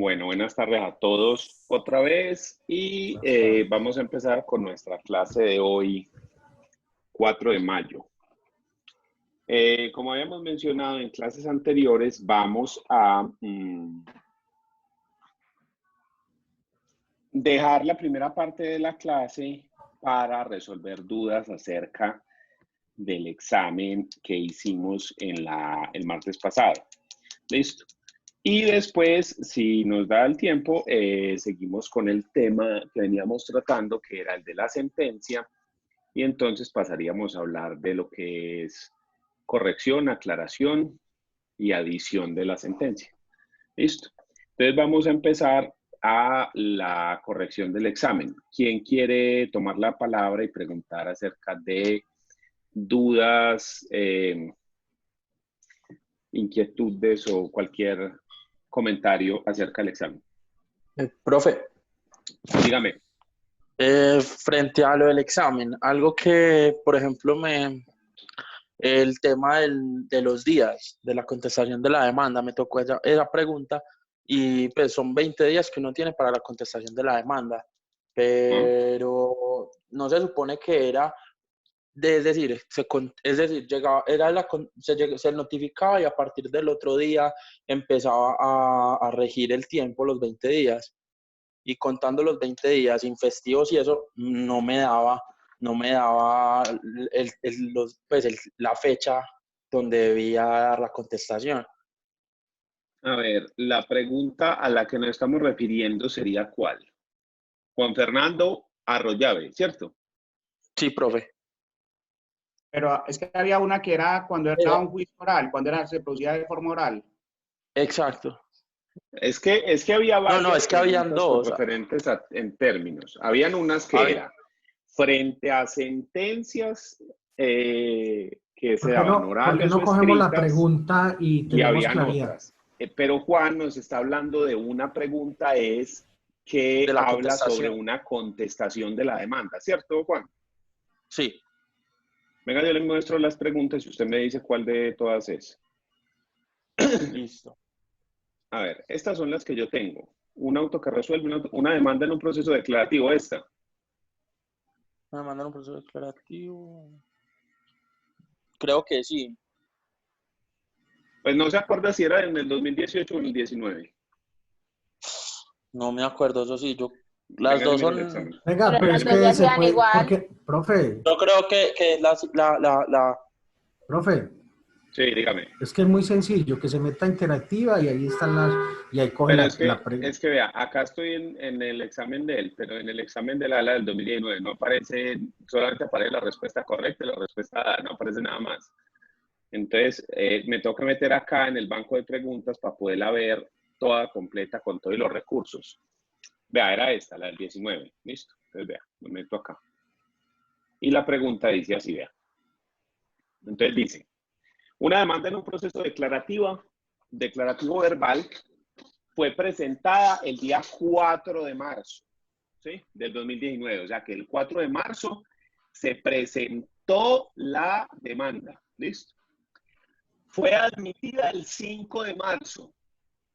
Bueno, buenas tardes a todos otra vez y vamos a empezar con nuestra clase de hoy, 4 de mayo. Como habíamos mencionado en clases anteriores, vamos a dejar la primera parte de la clase para resolver dudas acerca del examen que hicimos en el martes pasado. ¿Listo? Y después, si nos da el tiempo, seguimos con el tema que veníamos tratando, que era el de la sentencia, y entonces pasaríamos a hablar de lo que es corrección, aclaración y adición de la sentencia. ¿Listo? Entonces vamos a empezar a la corrección del examen. ¿Quién quiere tomar la palabra y preguntar acerca de dudas, inquietudes o cualquier comentario acerca del examen? Profe, Dígame. frente a lo del examen, algo que, por ejemplo, el tema de los días de la contestación de la demanda, me tocó esa pregunta y pues son 20 días que uno tiene para la contestación de la demanda, pero no se supone que era, es decir, se notificaba y a partir del otro día empezaba a regir el tiempo, los 20 días. Y contando los 20 días sin festivos y eso, no me daba la fecha donde debía dar la contestación. A ver, la pregunta a la que nos estamos refiriendo sería ¿cuál? Juan Fernando Arroyave, ¿cierto? Sí, profe. Pero es que había una que era cuando era un juicio oral, cuando se producía de forma oral. Exacto. Es que había varias. No, es que habían dos. Referentes en términos. Habían unas que era frente a sentencias que se daban orales ¿Por qué no cogemos la pregunta y tenemos claridad? Otras. Pero Juan nos está hablando de una pregunta que habla sobre una contestación de la demanda, ¿cierto, Juan? Sí. Venga, yo le muestro las preguntas y usted me dice cuál de todas es. Listo. A ver, estas son las que yo tengo. Un auto que resuelve una demanda en un proceso declarativo, esta. ¿Una demanda en un proceso declarativo? Creo que sí. Pues no se acuerda si era en el 2018 o en el 19. No me acuerdo, eso sí, las dos son... Venga, pero es que se puede, porque, profe. Yo creo que Profe. Sí, dígame. Es que es muy sencillo, que se meta interactiva y ahí están y ahí coge la pregunta. Es que vea, acá estoy en el examen de él, pero en el examen de la del 2019 no aparece, solamente aparece la respuesta correcta y la respuesta dada, no aparece nada más. Entonces, me toca meter acá en el banco de preguntas para poderla ver toda completa con todos los recursos. Vea, era esta, la del 19. Listo. Entonces, vea, lo meto acá. Y la pregunta dice así, vea. Entonces dice, una demanda en un proceso declarativo verbal fue presentada el día 4 de marzo, ¿sí? Del 2019. O sea que el 4 de marzo se presentó la demanda. ¿Listo? Fue admitida el 5 de marzo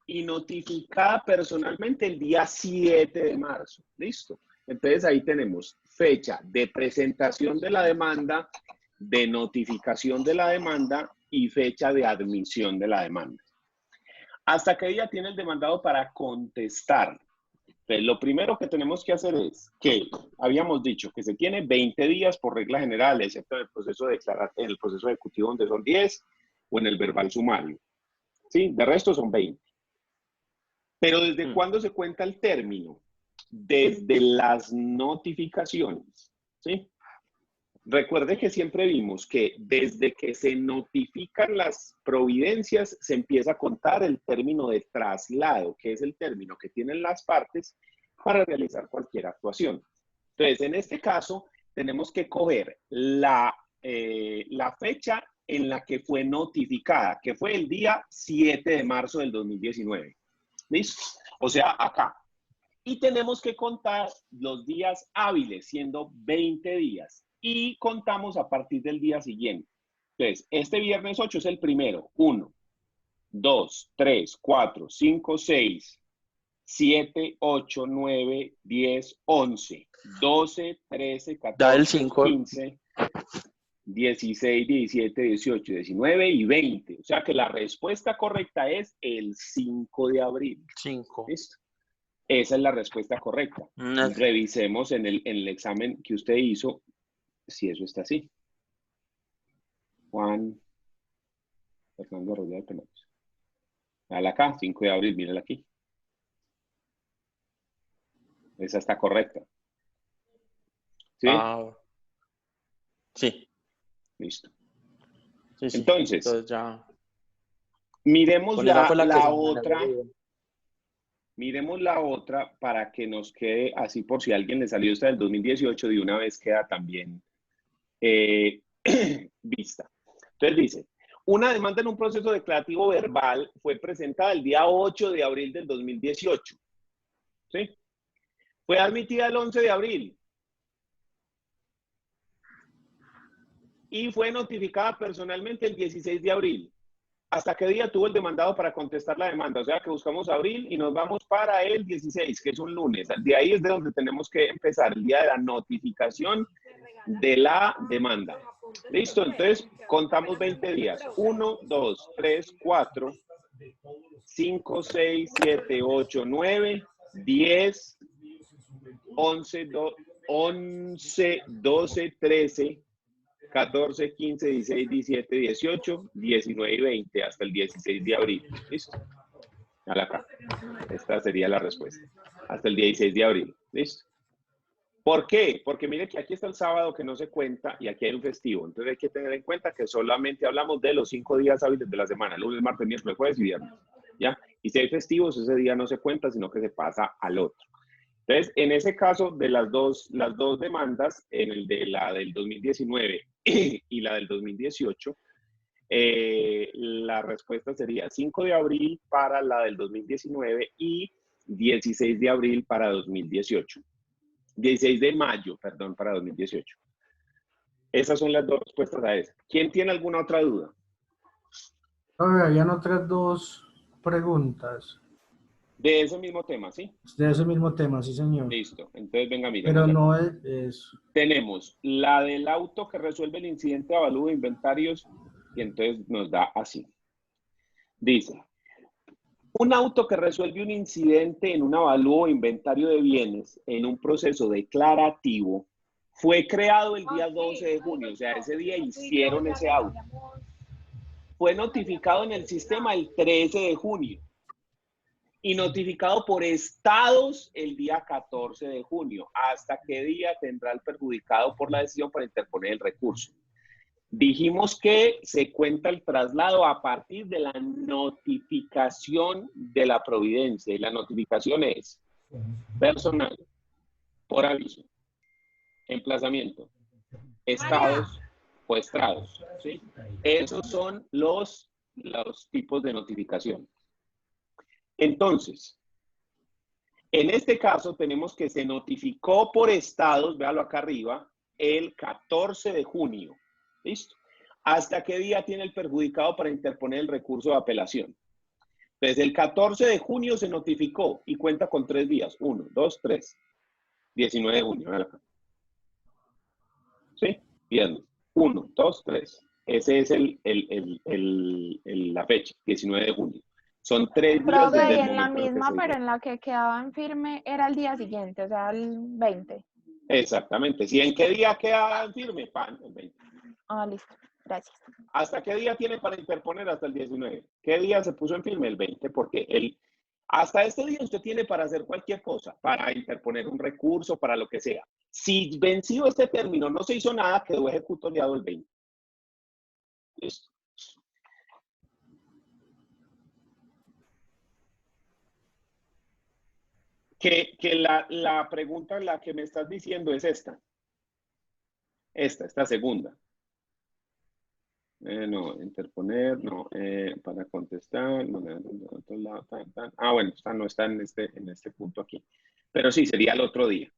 y notificada personalmente el día 7 de marzo. ¿Listo? Entonces ahí tenemos fecha de presentación de la demanda, de notificación de la demanda y fecha de admisión de la demanda. ¿Hasta qué día tiene el demandado para contestar? Entonces, lo primero que tenemos que hacer es que habíamos dicho que se tiene 20 días por regla general, excepto en el proceso en el proceso ejecutivo donde son 10 o en el verbal sumario. ¿Sí? De resto son 20. Pero ¿desde cuándo se cuenta el término? Desde las notificaciones. ¿Sí? Recuerde que siempre vimos que desde que se notifican las providencias se empieza a contar el término de traslado, que es el término que tienen las partes para realizar cualquier actuación. Entonces, en este caso, tenemos que coger la fecha en la que fue notificada, que fue el día 7 de marzo del 2019. ¿Listo? O sea, acá. Y tenemos que contar los días hábiles, siendo 20 días. Y contamos a partir del día siguiente. Entonces, este viernes 8 es el primero. 1, 2, 3, 4, 5, 6, 7, 8, 9, 10, 11, 12, 13, Da el 14, 5. 15, 16, 17, 18, 19 y 20. O sea que la respuesta correcta es el 5 de abril. 5. ¿Listo? Esa es la respuesta correcta. Revisemos en el examen que usted hizo si eso está así. Juan Fernando Arroyo de Penatos. Mírala acá, 5 de abril, mírala aquí. Esa está correcta. ¿Sí? Sí. Listo. Sí, sí. Entonces ya. Miremos la otra. olvidó. Miremos la otra para que nos quede así por si a alguien le salió esta del 2018, de una vez queda también vista. Entonces dice, una demanda en un proceso declarativo verbal fue presentada el día 8 de abril del 2018. ¿Sí? Fue admitida el 11 de abril. Y fue notificada personalmente el 16 de abril. ¿Hasta qué día tuvo el demandado para contestar la demanda? O sea, que buscamos abril y nos vamos para el 16, que es un lunes. De ahí es de donde tenemos que empezar, el día de la notificación de la demanda. ¿Listo? Entonces, contamos 20 días. 1, 2, 3, 4, 5, 6, 7, 8, 9, 10, 11, 12, 13, 14, 15, 16, 17, 18, 19 y 20 hasta el 16 de abril. ¿Listo? Acá. Esta sería la respuesta. Hasta el 16 de abril. ¿Listo? ¿Por qué? Porque mire que aquí está el sábado que no se cuenta y aquí hay un festivo. Entonces hay que tener en cuenta que solamente hablamos de los 5 días hábiles de la semana. Lunes, martes, miércoles, jueves y viernes. ¿Ya? Y si hay festivos, ese día no se cuenta, sino que se pasa al otro. Entonces, en ese caso de las dos demandas, en el de la del 2019 y la del 2018, la respuesta sería 5 de abril para la del 2019 y 16 de abril para 2018. 16 de mayo, perdón, para 2018. Esas son las dos respuestas a esa. ¿Quién tiene alguna otra duda? Habían otras dos preguntas. De ese mismo tema, ¿sí? De ese mismo tema, sí, señor. Listo. Entonces, venga, miremos. Pero no es... Tenemos la del auto que resuelve el incidente de avalúo de inventarios y entonces nos da así. Dice, un auto que resuelve un incidente en un avalúo o inventario de bienes en un proceso declarativo fue creado el día 12 de junio, o sea, ese día hicieron ese auto. Fue notificado en el sistema el 13 de junio y notificado por estados el día 14 de junio. ¿Hasta qué día tendrá el perjudicado por la decisión para interponer el recurso? Dijimos que se cuenta el traslado a partir de la notificación de la providencia. Y la notificación es personal, por aviso, emplazamiento, estados o estrados. ¿Sí? Esos son los tipos de notificación. Entonces, en este caso tenemos que se notificó por estados, véalo acá arriba, el 14 de junio. ¿Listo? ¿Hasta qué día tiene el perjudicado para interponer el recurso de apelación? Desde el 14 de junio se notificó y cuenta con 3 días. 1, 2, 3. 19 de junio. Véalo acá. ¿Sí? Viernes. 1, 2, 3. Ese es la fecha, 19 de junio. Son 3 días Profe, desde y el en la momento en misma, que pero en la que quedaban firme era el día siguiente, o sea, el 20. Exactamente. ¿Si en qué día queda firme? Pan, el 20. Ah, listo. Gracias. ¿Hasta qué día tiene para interponer? Hasta el 19. ¿Qué día se puso en firme? El 20, porque hasta este día usted tiene para hacer cualquier cosa, para interponer un recurso, para lo que sea. Si vencido este término no se hizo nada, quedó ejecutoriado el 20. Listo. Que la pregunta la que me estás diciendo es esta. Esta segunda. No, interponer, no, para contestar, no, otro lado, bueno, esta no está en este punto aquí. Pero sí, sería el otro día.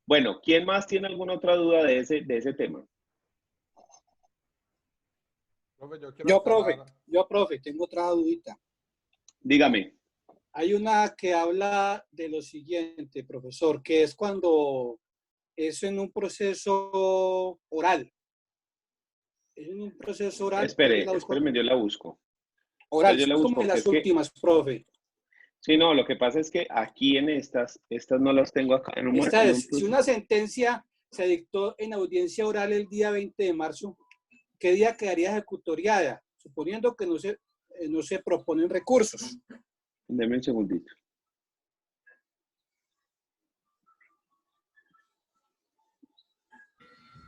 Bueno, ¿quién más tiene alguna otra duda de ese tema? Profe, yo, profe, tengo otra dudita. Dígame. Hay una que habla de lo siguiente, profesor, que es cuando es en un proceso oral. Es en un proceso oral. Espere, espéreme, yo la busco. Oral, Yo la es como busco, en porque las es que, últimas, profe. sí, no, lo que pasa es que aquí en estas no las tengo acá en un, Esta en es, un si una sentencia se dictó en audiencia oral el día 20 de marzo, ¿qué día quedaría ejecutoriada? Suponiendo que no se proponen recursos. Deme un segundito.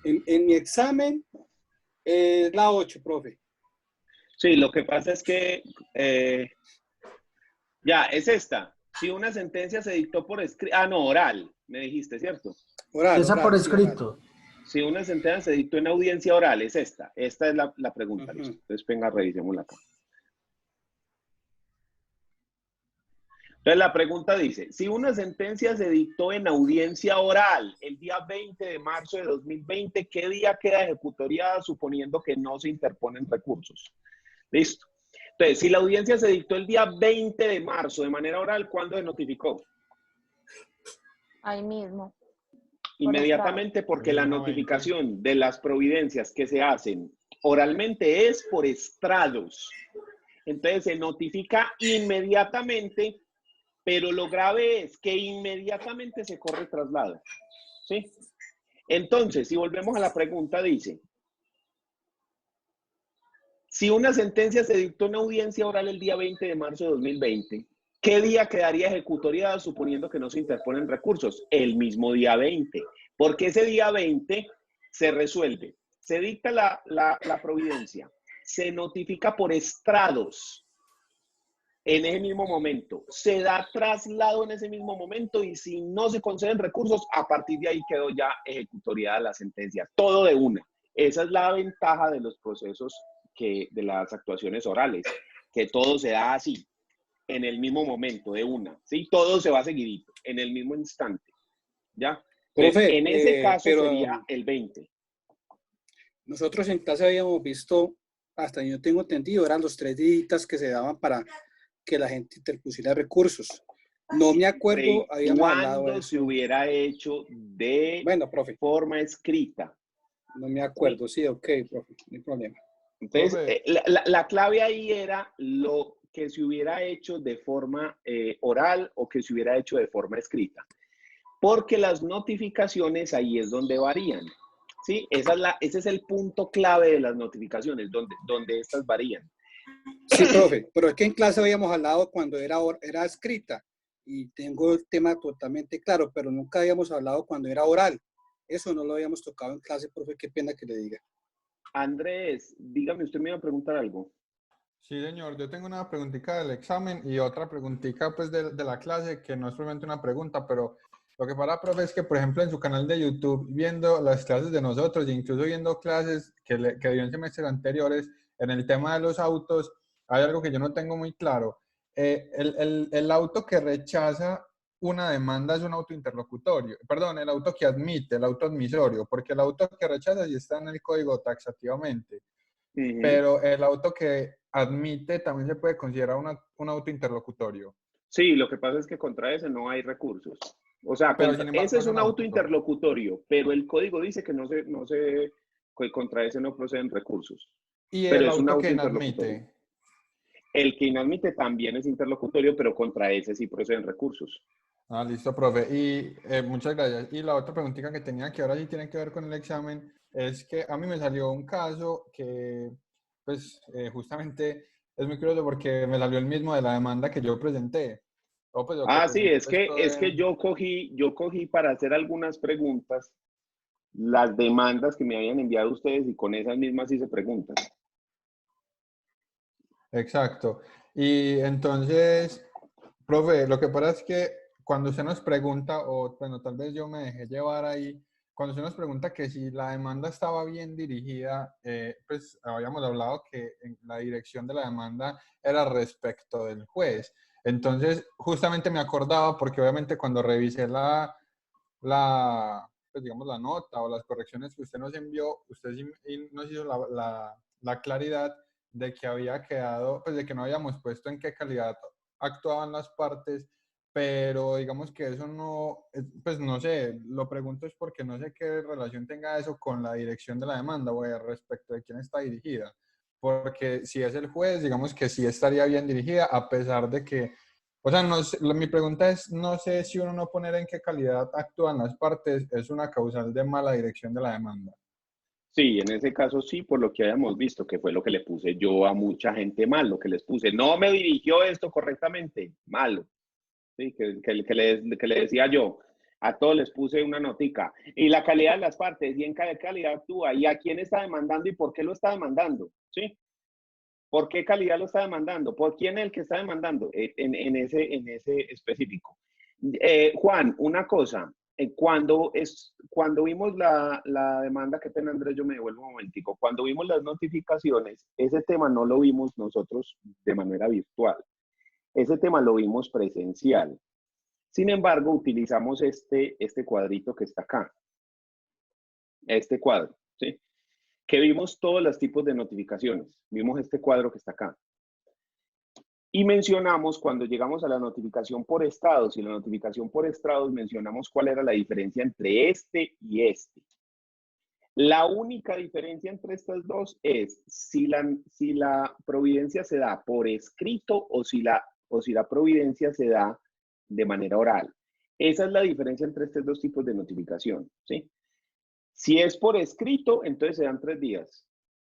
En mi examen es la 8, profe. Sí, lo que pasa es que, ya, es esta. Si una sentencia se dictó por escrito, no, oral, me dijiste, ¿cierto? Oral, Esa por oral, sí, oral. escrito. Si una sentencia se dictó en audiencia oral, es esta. Esta es la pregunta, Ujú. listo. Entonces, venga, revisémosla acá. Entonces, la pregunta dice, si una sentencia se dictó en audiencia oral el día 20 de marzo de 2020, ¿qué día queda ejecutoriada suponiendo que no se interponen recursos? Listo. Entonces, si la audiencia se dictó el día 20 de marzo de manera oral, ¿cuándo se notificó? Ahí mismo. Inmediatamente, porque El la mismo 20. notificación de las providencias que se hacen oralmente es por estrados. Entonces, se notifica inmediatamente, pero lo grave es que inmediatamente se corre traslado. ¿Sí? Entonces, si volvemos a la pregunta, dice, si una sentencia se dictó en audiencia oral el día 20 de marzo de 2020, ¿qué día quedaría ejecutoriada suponiendo que no se interponen recursos? El mismo día 20, porque ese día 20 se resuelve, se dicta la providencia, se notifica por estrados en ese mismo momento, se da traslado en ese mismo momento y si no se conceden recursos, a partir de ahí quedó ya ejecutoriada la sentencia, todo de una. Esa es la ventaja de los procesos de las actuaciones orales, que todo se da así, en el mismo momento, de una, ¿sí? Todo se va seguidito, en el mismo instante, ¿ya? Entonces, Profe, en ese caso pero sería el 20. nosotros en clase habíamos visto, hasta yo tengo entendido, eran los 3 días que se daban para que la gente interpusiera recursos. No me acuerdo, habíamos hablado de Cuando eso. se hubiera hecho de Bueno, profe, forma escrita. no me acuerdo. Sí, ok, profe, no hay problema. Entonces, Profe. la clave ahí era lo que se hubiera hecho de forma oral o que se hubiera hecho de forma escrita. Porque las notificaciones ahí es donde varían. ¿Sí? Ese es el punto clave de las notificaciones, donde estas varían. Sí, profe, pero es que en clase habíamos hablado cuando era escrita y tengo el tema totalmente claro, pero nunca habíamos hablado cuando era oral. Eso no lo habíamos tocado en clase, profe, qué pena que le diga. Andrés, dígame, usted me iba a preguntar algo. Sí, señor. Yo tengo una preguntita del examen y otra preguntita pues de la clase que no es solamente una pregunta, pero lo que para, profe, es que, por ejemplo, en su canal de YouTube, viendo las clases de nosotros e incluso viendo clases que dio en semestres anteriores en el tema de los autos, hay algo que yo no tengo muy claro. El auto que rechaza una demanda es un auto interlocutorio. Perdón, el auto que admite, el auto admisorio, porque el auto que rechaza sí está en el código taxativamente. Pero el auto que admite también se puede considerar un auto interlocutorio. Sí, lo que pasa es que contra ese no hay recursos. O sea, Pero sin ese embargo es es un un auto auto. interlocutorio, pero el código dice que que contra ese no proceden recursos. Y Pero el es un auto auto que interlocutorio. inadmite. El que inadmite también es interlocutorio, pero contra ese sí proceden recursos. Ah, listo, profe. Y muchas gracias. Y la otra preguntita que tenía, que ahora sí tiene que ver con el examen, es que a mí me salió un caso que, pues, justamente es muy curioso porque me salió el mismo de la demanda que yo presenté. O pues lo que Ah, sí, presenté, pues, es que yo cogí para hacer algunas preguntas las demandas que me habían enviado ustedes y con esas mismas hice preguntas. Exacto. Y entonces, profe, lo que pasa es que cuando usted nos pregunta, o bueno, tal vez yo me dejé llevar ahí, cuando usted nos pregunta que si la demanda estaba bien dirigida, pues habíamos hablado que la dirección de la demanda era respecto del juez. Entonces, justamente me acordaba porque obviamente cuando revisé pues digamos, la nota o las correcciones que usted nos envió, usted sí nos hizo la claridad de que había quedado, pues de que no habíamos puesto en qué calidad actuaban las partes, pero digamos que eso no, pues no sé, lo pregunto es porque no sé qué relación tenga eso con la dirección de la demanda o respecto de quién está dirigida. Porque si es el juez, digamos que sí estaría bien dirigida, a pesar de que, o sea, no sé, mi pregunta es, no sé si uno no poner en qué calidad actúan las partes es una causal de mala dirección de la demanda. Sí, en ese caso sí, por lo que habíamos visto, que fue lo que le puse yo a mucha gente mal, lo que les puse, no me dirigió esto correctamente, malo. Sí, que le decía yo, a todos les puse una notica. Y la calidad de las partes, y en qué calidad actúa, y a quién está demandando y por qué lo está demandando, ¿sí? ¿Por qué calidad lo está demandando? ¿Por quién es el que está demandando? En ese específico. Juan, una cosa, cuando vimos la demanda, qué pena Andrés, yo me devuelvo un momentico, cuando vimos las notificaciones, ese tema no lo vimos nosotros de manera virtual, ese tema lo vimos presencial. Sin embargo, utilizamos este cuadrito que está acá, este cuadro, ¿sí? Que vimos todos los tipos de notificaciones. Vimos este cuadro que está acá. Y mencionamos, cuando llegamos a la notificación por estados, y la notificación por estados mencionamos cuál era la diferencia entre este y este. La única diferencia entre estas dos es si la providencia se da por escrito o si la providencia se da de manera oral. Esa es la diferencia entre estos dos tipos de notificación, ¿sí? Si es por escrito, entonces se dan 3 días.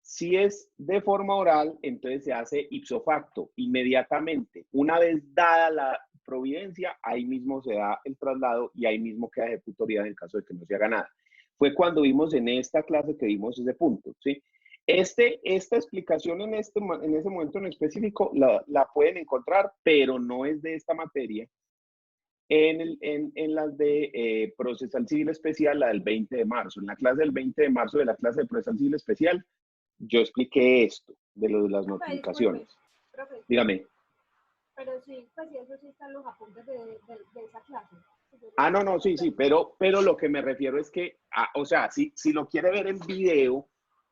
Si es de forma oral, entonces se hace ipso facto, inmediatamente. Una vez dada la providencia, ahí mismo se da el traslado y ahí mismo queda ejecutoriedad en el caso de que no se haga nada. Fue cuando vimos en esta clase que vimos ese punto, ¿sí? Esta explicación en ese momento en específico la pueden encontrar, pero no es de esta materia. En las de procesal civil especial, la del 20 de marzo. En la clase del 20 de marzo de la clase de procesal civil especial, yo expliqué esto de lo de las notificaciones. Profe, Dígame. pero sí, pues sí, eso sí están los apuntes de esa clase. Ah, no, sí, pero lo que me refiero es que, o sea, si lo quiere ver en video,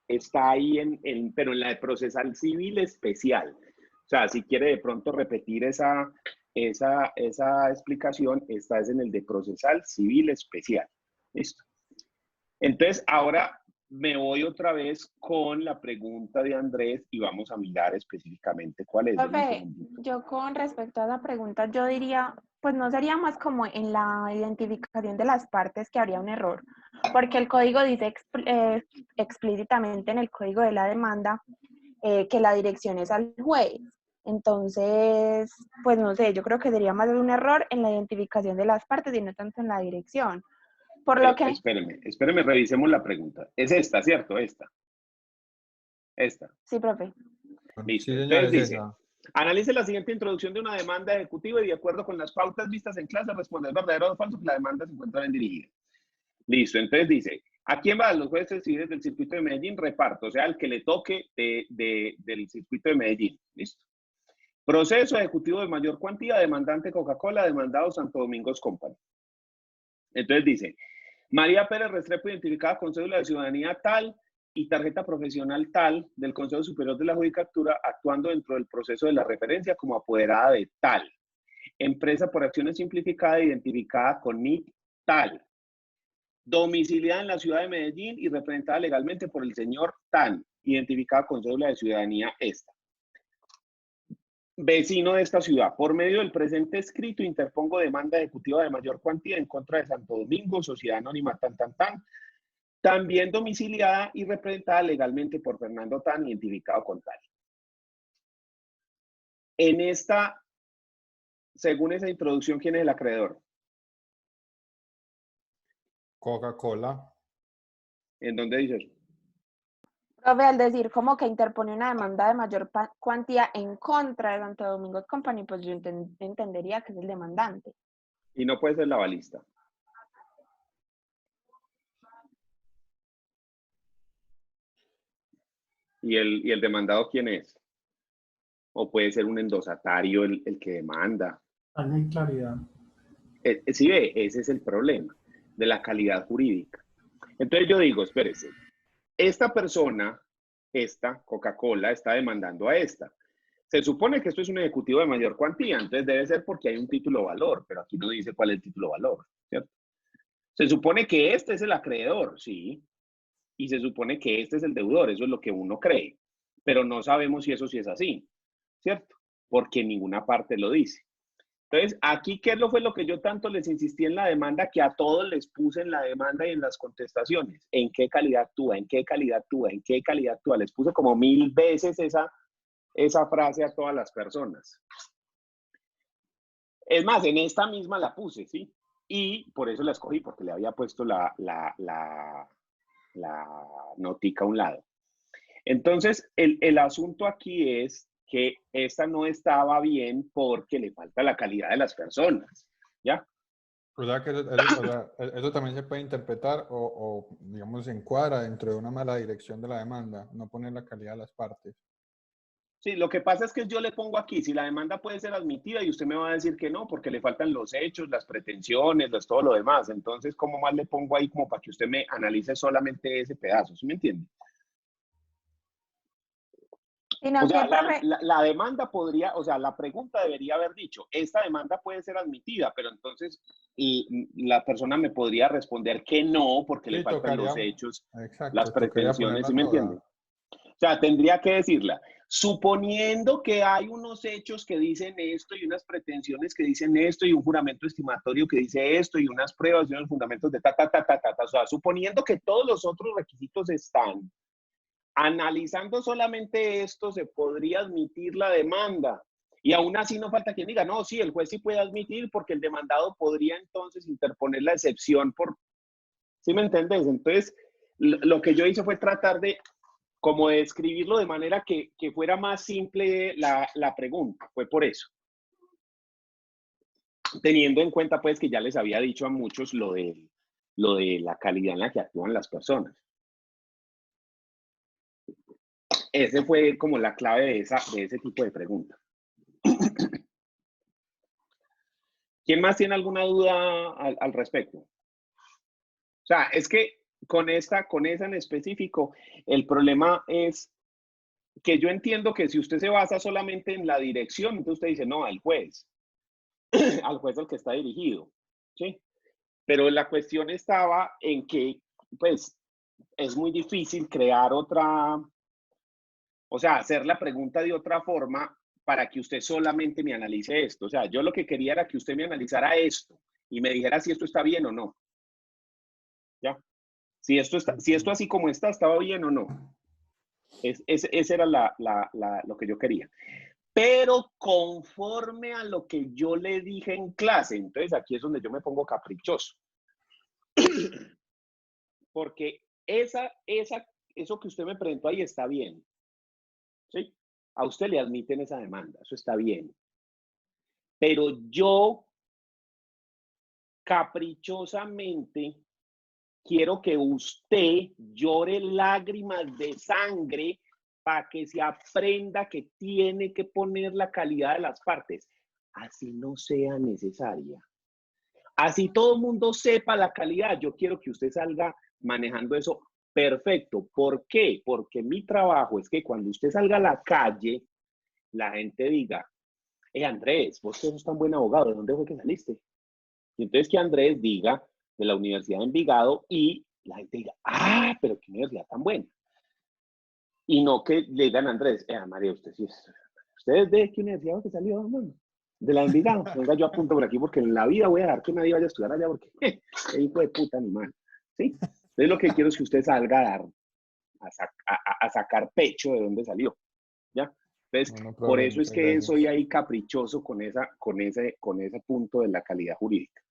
está ahí pero en la de procesal civil especial. O sea, si quiere de pronto repetir esa explicación, esta es en el de procesal civil especial. Listo. Entonces, ahora me voy otra vez con la pregunta de Andrés y vamos a mirar específicamente cuál es. Profe, yo con respecto a la pregunta, yo diría, pues no sería más como en la identificación de las partes que habría un error, porque el código dice explícitamente en el código de la demanda que la dirección es al juez. Entonces, pues no sé, yo creo que sería más un error en la identificación de las partes y no tanto en la dirección. Por lo que... Espéreme, revisemos la pregunta. Es esta, ¿cierto? Esta. Sí, profe. Listo. Sí, Entonces dice, esa. analice la siguiente introducción de una demanda ejecutiva y de acuerdo con las pautas vistas en clase, responde verdadero o falso que la demanda se encuentra bien dirigida. Listo. Entonces dice, ¿a quién van los jueces civiles del circuito de Medellín? Reparto, o sea, el que le toque del circuito de Medellín. Listo. Proceso ejecutivo de mayor cuantía, demandante Coca-Cola, demandado Santo Domingos Company. Entonces dice, María Pérez Restrepo, identificada con cédula de ciudadanía tal y tarjeta profesional tal del Consejo Superior de la Judicatura, actuando dentro del proceso de la referencia como apoderada de tal. Empresa por acciones simplificada, identificada con NIC tal. Domiciliada en la ciudad de Medellín y representada legalmente por el señor Tan, identificada con cédula de ciudadanía esta. Vecino de esta ciudad, por medio del presente escrito, interpongo demanda ejecutiva de mayor cuantía en contra de Santo Domingo, Sociedad Anónima también domiciliada y representada legalmente por Fernando Tan, identificado con tal. En esta, según esa introducción, ¿quién es el acreedor? Coca-Cola. ¿En dónde dice eso? Profe, al decir como que interpone una demanda de mayor cuantía en contra de Santo Domingo Company, pues yo entendería que es el demandante. Y no puede ser la balista. ¿Y el demandado quién es? O puede ser un endosatario el que demanda. No hay claridad. Sí ve, ese es el problema de la calidad jurídica. Entonces yo digo, espérese, esta persona, esta Coca-Cola, está demandando a esta. Se supone que esto es un ejecutivo de mayor cuantía, entonces debe ser porque hay un título valor, pero aquí no dice cuál es el título valor, ¿cierto? Se supone que este es el acreedor, sí, y se supone que este es el deudor, eso es lo que uno cree, pero no sabemos si eso sí es así, ¿cierto? Porque ninguna parte lo dice. Entonces, aquí, ¿qué fue lo que yo tanto les insistí en la demanda? Que a todos les puse en la demanda y en las contestaciones. ¿En qué calidad actúa? ¿En qué calidad actúa? ¿En qué calidad actúa? Les puse como 1000 veces esa frase a todas las personas. Es más, en esta misma la puse, ¿sí? Y por eso la escogí, porque le había puesto la notica a un lado. Entonces, el asunto aquí es que esta no estaba bien porque le falta la calidad de las personas, ¿ya? O sea, que eso también se puede interpretar digamos, se encuadra dentro de una mala dirección de la demanda, no poner la calidad de las partes. Sí, lo que pasa es que yo le pongo aquí, si la demanda puede ser admitida y usted me va a decir que no, porque le faltan los hechos, las pretensiones, todo lo demás. Entonces, ¿cómo más le pongo ahí como para que usted me analice solamente ese pedazo? ¿Sí me entiende? Sino O sea, que, profe, la demanda podría, o sea, la pregunta debería haber dicho, esta demanda puede ser admitida, pero entonces la persona me podría responder que no, porque le Sí, faltan los tocaría, hechos, las exacto, tocaría pretensiones, ¿sí ponerla me entiende? toda. O sea, tendría que decirla, suponiendo que hay unos hechos que dicen esto y unas pretensiones que dicen esto y un juramento estimatorio que dice esto y unas pruebas y unos fundamentos de o sea, suponiendo que todos los otros requisitos están, analizando solamente esto se podría admitir la demanda. Y aún así no falta quien diga, no, sí, el juez sí puede admitir porque el demandado podría entonces interponer la excepción por... ¿Sí me entendés? Entonces, lo que yo hice fue tratar de como de escribirlo de manera que fuera más simple la pregunta. Fue por eso. Teniendo en cuenta, pues, que ya les había dicho a muchos lo de la calidad en la que actúan las personas. Ese fue como la clave de ese tipo de pregunta. ¿Quién más tiene alguna duda al respecto? O sea, es que con esa en específico, el problema es que yo entiendo que si usted se basa solamente en la dirección, entonces usted dice, no, al juez al que está dirigido, ¿sí? Pero la cuestión estaba en que, pues, es muy difícil crear otra, o sea, hacer la pregunta de otra forma para que usted solamente me analice esto. O sea, yo lo que quería era que usted me analizara esto y me dijera si esto está bien o no. ¿Ya? Si esto así como está, estaba bien o no. Ese era lo que yo quería. Pero conforme a lo que yo le dije en clase, entonces aquí es donde yo me pongo caprichoso. Porque eso que usted me presentó ahí está bien. ¿Sí? A usted le admiten esa demanda, eso está bien. Pero yo caprichosamente quiero que usted llore lágrimas de sangre para que se aprenda que tiene que poner la calidad de las partes, así no sea necesaria. Así todo el mundo sepa la calidad, yo quiero que usted salga manejando eso perfecto. ¿Por qué? Porque mi trabajo es que cuando usted salga a la calle, la gente diga, Andrés, vos sos tan buen abogado, ¿de dónde fue que saliste? Y entonces que Andrés diga de la Universidad de Envigado y la gente diga, pero qué universidad tan buena. Y no que le digan a Andrés, María, ¿usted es de qué universidad que salió, hermano? De la Envigado. Venga, yo apunto por aquí porque en la vida voy a dejar que nadie vaya a estudiar allá porque hijo de puta animal. ¿Sí? Entonces lo que quiero es que usted salga a dar, a sacar pecho de dónde salió. ¿Ya? Entonces, No, por eso es que gracias. soy ahí caprichoso con ese punto de la calidad jurídica.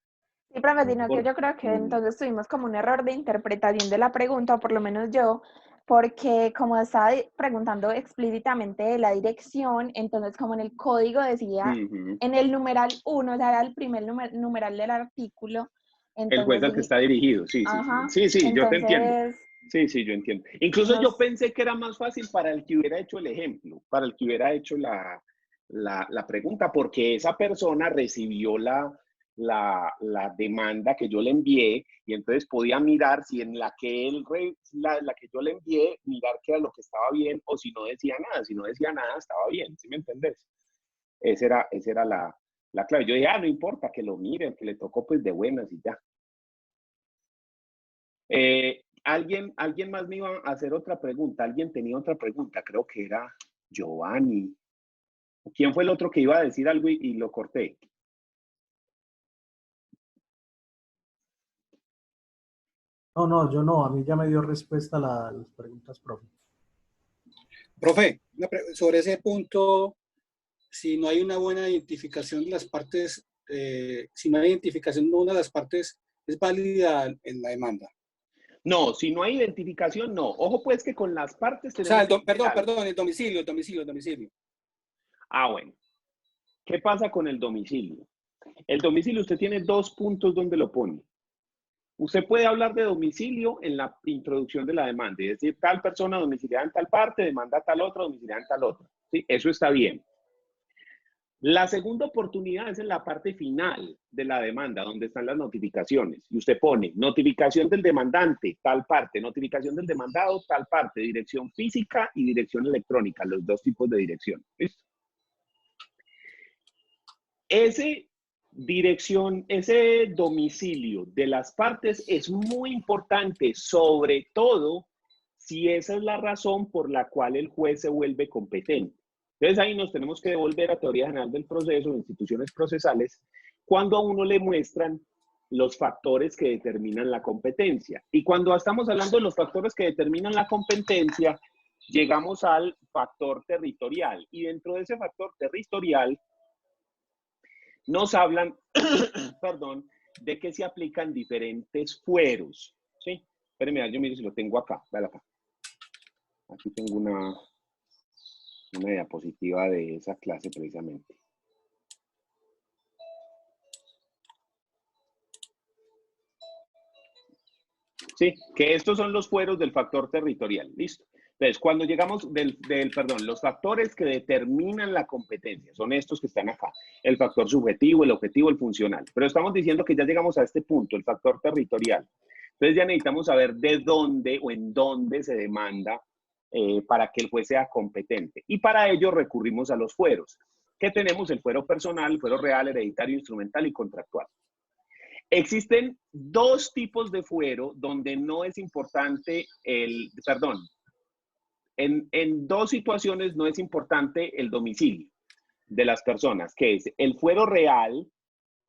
Sí, profe, sino que yo creo que entonces tuvimos como un error de interpretación de la pregunta, o por lo menos yo, porque como estaba preguntando explícitamente de la dirección, entonces como en el código decía, en el numeral 1, o sea, era el primer numeral del artículo. Entonces, el juez al que está dirigido, sí, ajá, sí, yo te entiendo. entonces, Sí, yo entiendo. Incluso yo pensé que era más fácil para el que hubiera hecho el ejemplo, para el que hubiera hecho la pregunta, porque esa persona recibió la demanda que yo le envié, y entonces podía mirar si en la que la que yo le envié, mirar qué era lo que estaba bien, o si no decía nada. Si no decía nada, estaba bien, ¿sí me entendés? Esa era la clave. Yo dije, no importa, que lo miren, que le tocó pues de buenas y ya. ¿Alguien más me iba a hacer otra pregunta? ¿Alguien tenía otra pregunta? Creo que era Giovanni. ¿Quién fue el otro que iba a decir algo y lo corté? No, yo no. A mí ya me dio respuesta a las preguntas, profe. Profe, sobre ese punto, si no hay una buena identificación de las partes, si no hay identificación de una de las partes, ¿es válida en la demanda? No, si no hay identificación, no. Ojo pues que con las partes O sea, tenemos... perdón, el domicilio. Ah, bueno. ¿Qué pasa con el domicilio? El domicilio usted tiene 2 puntos donde lo pone. Usted puede hablar de domicilio en la introducción de la demanda, es decir, tal persona domiciliada en tal parte, demanda a tal otra, domiciliada en tal otra. ¿Sí? Eso está bien. La segunda oportunidad es en la parte final de la demanda, donde están las notificaciones. Y usted pone notificación del demandante, tal parte, notificación del demandado, tal parte, dirección física y dirección electrónica, los 2 tipos de dirección. ¿Listo? Ese domicilio de las partes es muy importante, sobre todo si esa es la razón por la cual el juez se vuelve competente. Entonces ahí nos tenemos que devolver a teoría general del proceso, instituciones procesales, cuando a uno le muestran los factores que determinan la competencia. Y cuando estamos hablando de los factores que determinan la competencia, llegamos al factor territorial. Y dentro de ese factor territorial, nos hablan, perdón, de que se aplican diferentes fueros, ¿sí? Espérenme, yo miro si lo tengo acá, dale acá. Aquí tengo una diapositiva de esa clase precisamente. Sí, que estos son los fueros del factor territorial, listo. Entonces, cuando llegamos los factores que determinan la competencia, son estos que están acá, el factor subjetivo, el objetivo, el funcional. Pero estamos diciendo que ya llegamos a este punto, el factor territorial. Entonces ya necesitamos saber de dónde o en dónde se demanda para que el juez sea competente. Y para ello recurrimos a los fueros. ¿Qué tenemos? El fuero personal, el fuero real, hereditario, instrumental y contractual. Existen 2 tipos de fuero donde no es importante en 2 situaciones no es importante el domicilio de las personas, que es el fuero real,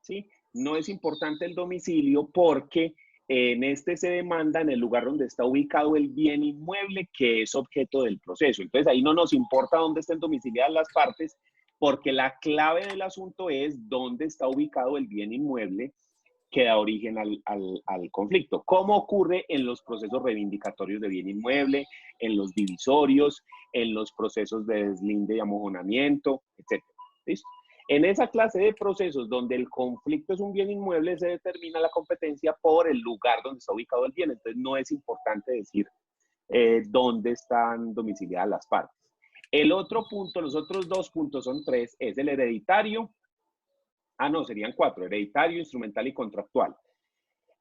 ¿sí? No es importante el domicilio porque en este se demanda en el lugar donde está ubicado el bien inmueble que es objeto del proceso. Entonces ahí no nos importa dónde estén domiciliadas las partes, porque la clave del asunto es dónde está ubicado el bien inmueble que da origen al conflicto. ¿Cómo ocurre en los procesos reivindicatorios de bien inmueble, en los divisorios, en los procesos de deslinde y amojonamiento, etcétera? ¿Listo? En esa clase de procesos donde el conflicto es un bien inmueble, se determina la competencia por el lugar donde está ubicado el bien. Entonces, no es importante decir dónde están domiciliadas las partes. El otro punto, los otros 2 puntos son 3, es el hereditario. Serían 4, hereditario, instrumental y contractual.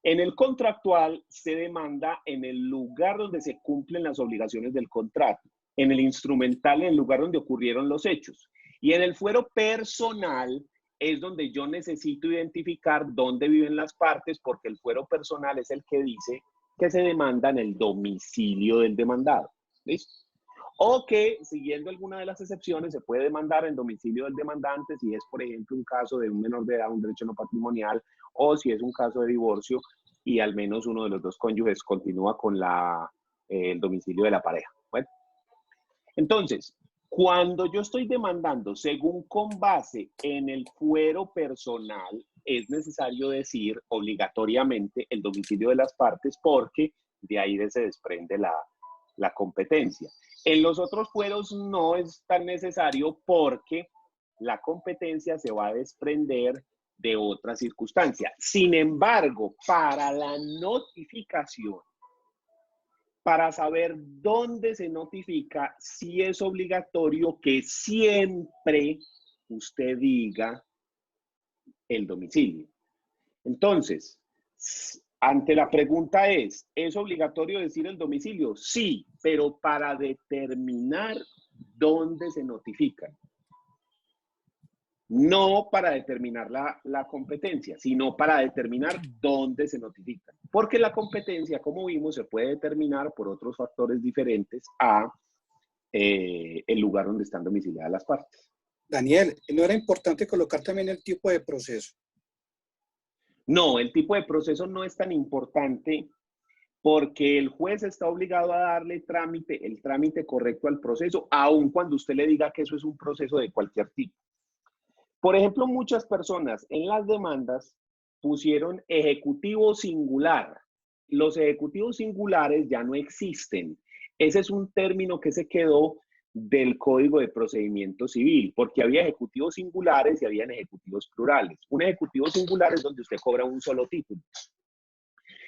En el contractual se demanda en el lugar donde se cumplen las obligaciones del contrato. En el instrumental, en el lugar donde ocurrieron los hechos. Y en el fuero personal es donde yo necesito identificar dónde viven las partes, porque el fuero personal es el que dice que se demanda en el domicilio del demandado. ¿Listo? O que, siguiendo alguna de las excepciones, se puede demandar en domicilio del demandante si es, por ejemplo, un caso de un menor de edad, un derecho no patrimonial, o si es un caso de divorcio y al menos uno de los 2 cónyuges continúa con el domicilio de la pareja. Bueno, entonces, cuando yo estoy demandando según con base en el fuero personal, es necesario decir obligatoriamente el domicilio de las partes, porque de ahí se desprende la competencia. En los otros fueros no es tan necesario porque la competencia se va a desprender de otra circunstancia. Sin embargo, para la notificación, para saber dónde se notifica, sí es obligatorio que siempre usted diga el domicilio. Entonces, ante la pregunta ¿es obligatorio decir el domicilio? Sí, pero para determinar dónde se notifican. No para determinar la competencia, sino para determinar dónde se notifican. Porque la competencia, como vimos, se puede determinar por otros factores diferentes a el lugar donde están domiciliadas las partes. Daniel, ¿no era importante colocar también el tipo de proceso? No, el tipo de proceso no es tan importante porque el juez está obligado a darle el trámite correcto al proceso, aun cuando usted le diga que eso es un proceso de cualquier tipo. Por ejemplo, muchas personas en las demandas pusieron ejecutivo singular. Los ejecutivos singulares ya no existen. Ese es un término que se quedó del Código de Procedimiento Civil, porque había ejecutivos singulares y habían ejecutivos plurales. Un ejecutivo singular es donde usted cobra un solo título.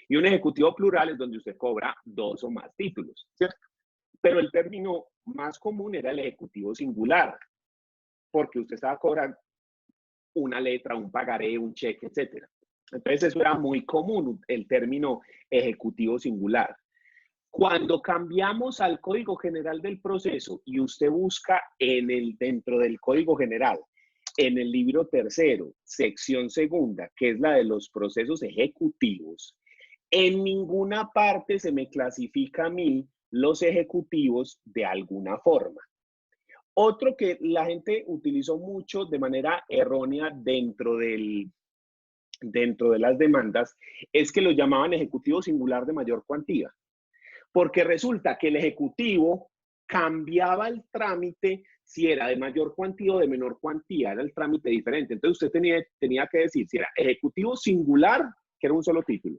Y un ejecutivo plural es donde usted cobra 2 o más títulos, ¿cierto? Pero el término más común era el ejecutivo singular, porque usted estaba cobrando una letra, un pagaré, un cheque, etc. Entonces eso era muy común, el término ejecutivo singular. Cuando cambiamos al Código General del Proceso y usted busca dentro del Código General, en el libro tercero, sección segunda, que es la de los procesos ejecutivos, en ninguna parte se me clasifica a mí los ejecutivos de alguna forma. Otro que la gente utilizó mucho de manera errónea dentro de las demandas es que lo llamaban ejecutivo singular de mayor cuantía. Porque resulta que el ejecutivo cambiaba el trámite si era de mayor cuantía o de menor cuantía, era el trámite diferente. Entonces usted tenía que decir si era ejecutivo singular, que era un solo título,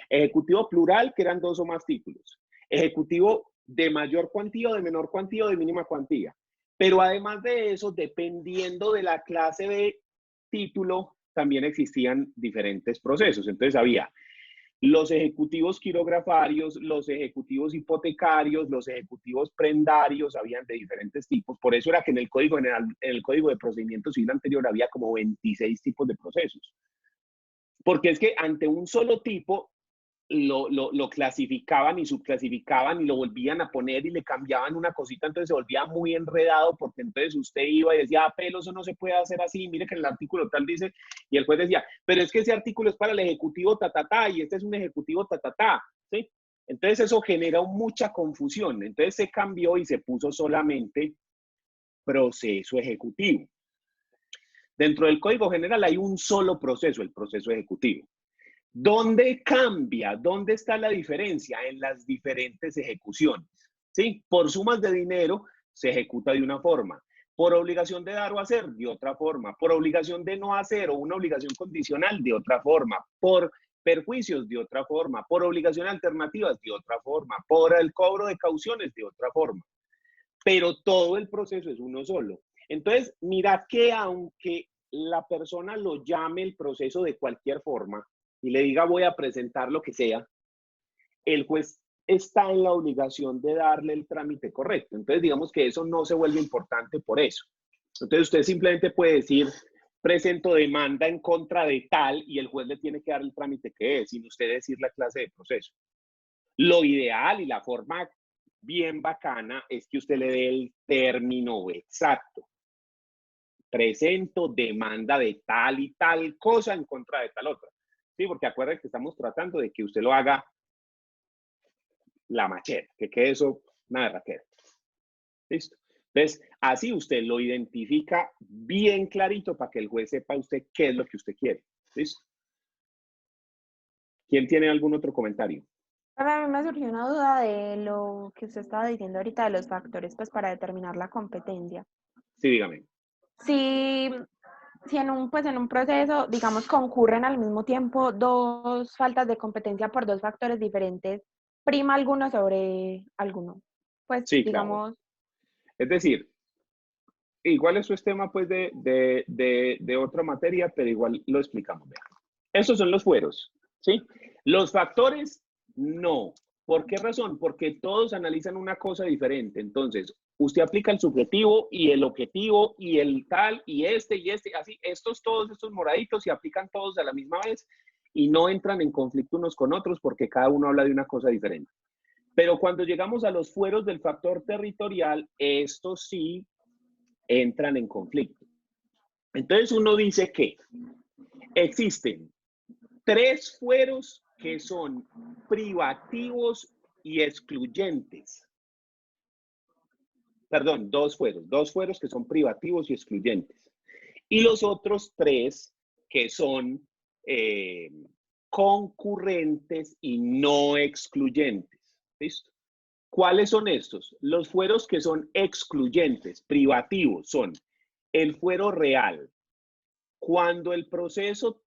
ejecutivo plural, que eran 2 o más títulos, ejecutivo de mayor cuantía o de menor cuantía o de mínima cuantía. Pero además de eso, dependiendo de la clase de título, también existían diferentes procesos. Entonces había los ejecutivos quirografarios, los ejecutivos hipotecarios, los ejecutivos prendarios, habían de diferentes tipos. Por eso era que en el Código General, en el Código de Procedimiento Civil anterior había como 26 tipos de procesos. Porque es que ante un solo tipo lo clasificaban y subclasificaban y lo volvían a poner y le cambiaban una cosita, entonces se volvía muy enredado porque entonces usted iba y decía, pero eso no se puede hacer así, mire que en el artículo tal dice, y el juez decía, pero es que ese artículo es para el ejecutivo y este es un ejecutivo ¿sí? Entonces eso generó mucha confusión, entonces se cambió y se puso solamente proceso ejecutivo. Dentro del Código General hay un solo proceso, el proceso ejecutivo. ¿Dónde cambia? ¿Dónde está la diferencia? En las diferentes ejecuciones. ¿Sí? Por sumas de dinero se ejecuta de una forma. Por obligación de dar o hacer, de otra forma. Por obligación de no hacer o una obligación condicional, de otra forma. Por perjuicios, de otra forma. Por obligaciones alternativas, de otra forma. Por el cobro de cauciones, de otra forma. Pero todo el proceso es uno solo. Entonces, mira que aunque la persona lo llame el proceso de cualquier forma, y le diga voy a presentar lo que sea, el juez está en la obligación de darle el trámite correcto. Entonces, digamos que eso no se vuelve importante por eso. Entonces, usted simplemente puede decir, presento demanda en contra de tal, y el juez le tiene que dar el trámite que es, sin usted decir la clase de proceso. Lo ideal y la forma bien bacana es que usted le dé el término exacto. Presento demanda de tal y tal cosa en contra de tal otra. Sí, porque acuérdense que estamos tratando de que usted lo haga la machera, que quede eso una berraquera. ¿Listo? Entonces, así usted lo identifica bien clarito para que el juez sepa usted qué es lo que usted quiere. ¿Listo? ¿Quién tiene algún otro comentario? A mí me surgió una duda de lo que usted estaba diciendo ahorita de los factores pues, para determinar la competencia. Sí, dígame. Si en un proceso, digamos, concurren al mismo tiempo 2 faltas de competencia por 2 factores diferentes, ¿prima alguno sobre alguno? Pues, sí, digamos... Claro. Es decir, igual eso es tema pues de otra materia, pero igual lo explicamos. Vean. Esos son los fueros, ¿sí? Los factores, no. ¿Por qué razón? Porque todos analizan una cosa diferente. Entonces, usted aplica el subjetivo y el objetivo y el tal y este, así. Todos estos moraditos se aplican todos a la misma vez y no entran en conflicto unos con otros porque cada uno habla de una cosa diferente. Pero cuando llegamos a los fueros del factor territorial, estos sí entran en conflicto. Entonces uno dice que existen 3 fueros que son privativos y excluyentes. Perdón, 2 fueros que son privativos y excluyentes. Y los otros 3 que son concurrentes y no excluyentes. ¿Listo? ¿Cuáles son estos? Los fueros que son excluyentes, privativos, son el fuero real. Cuando el proceso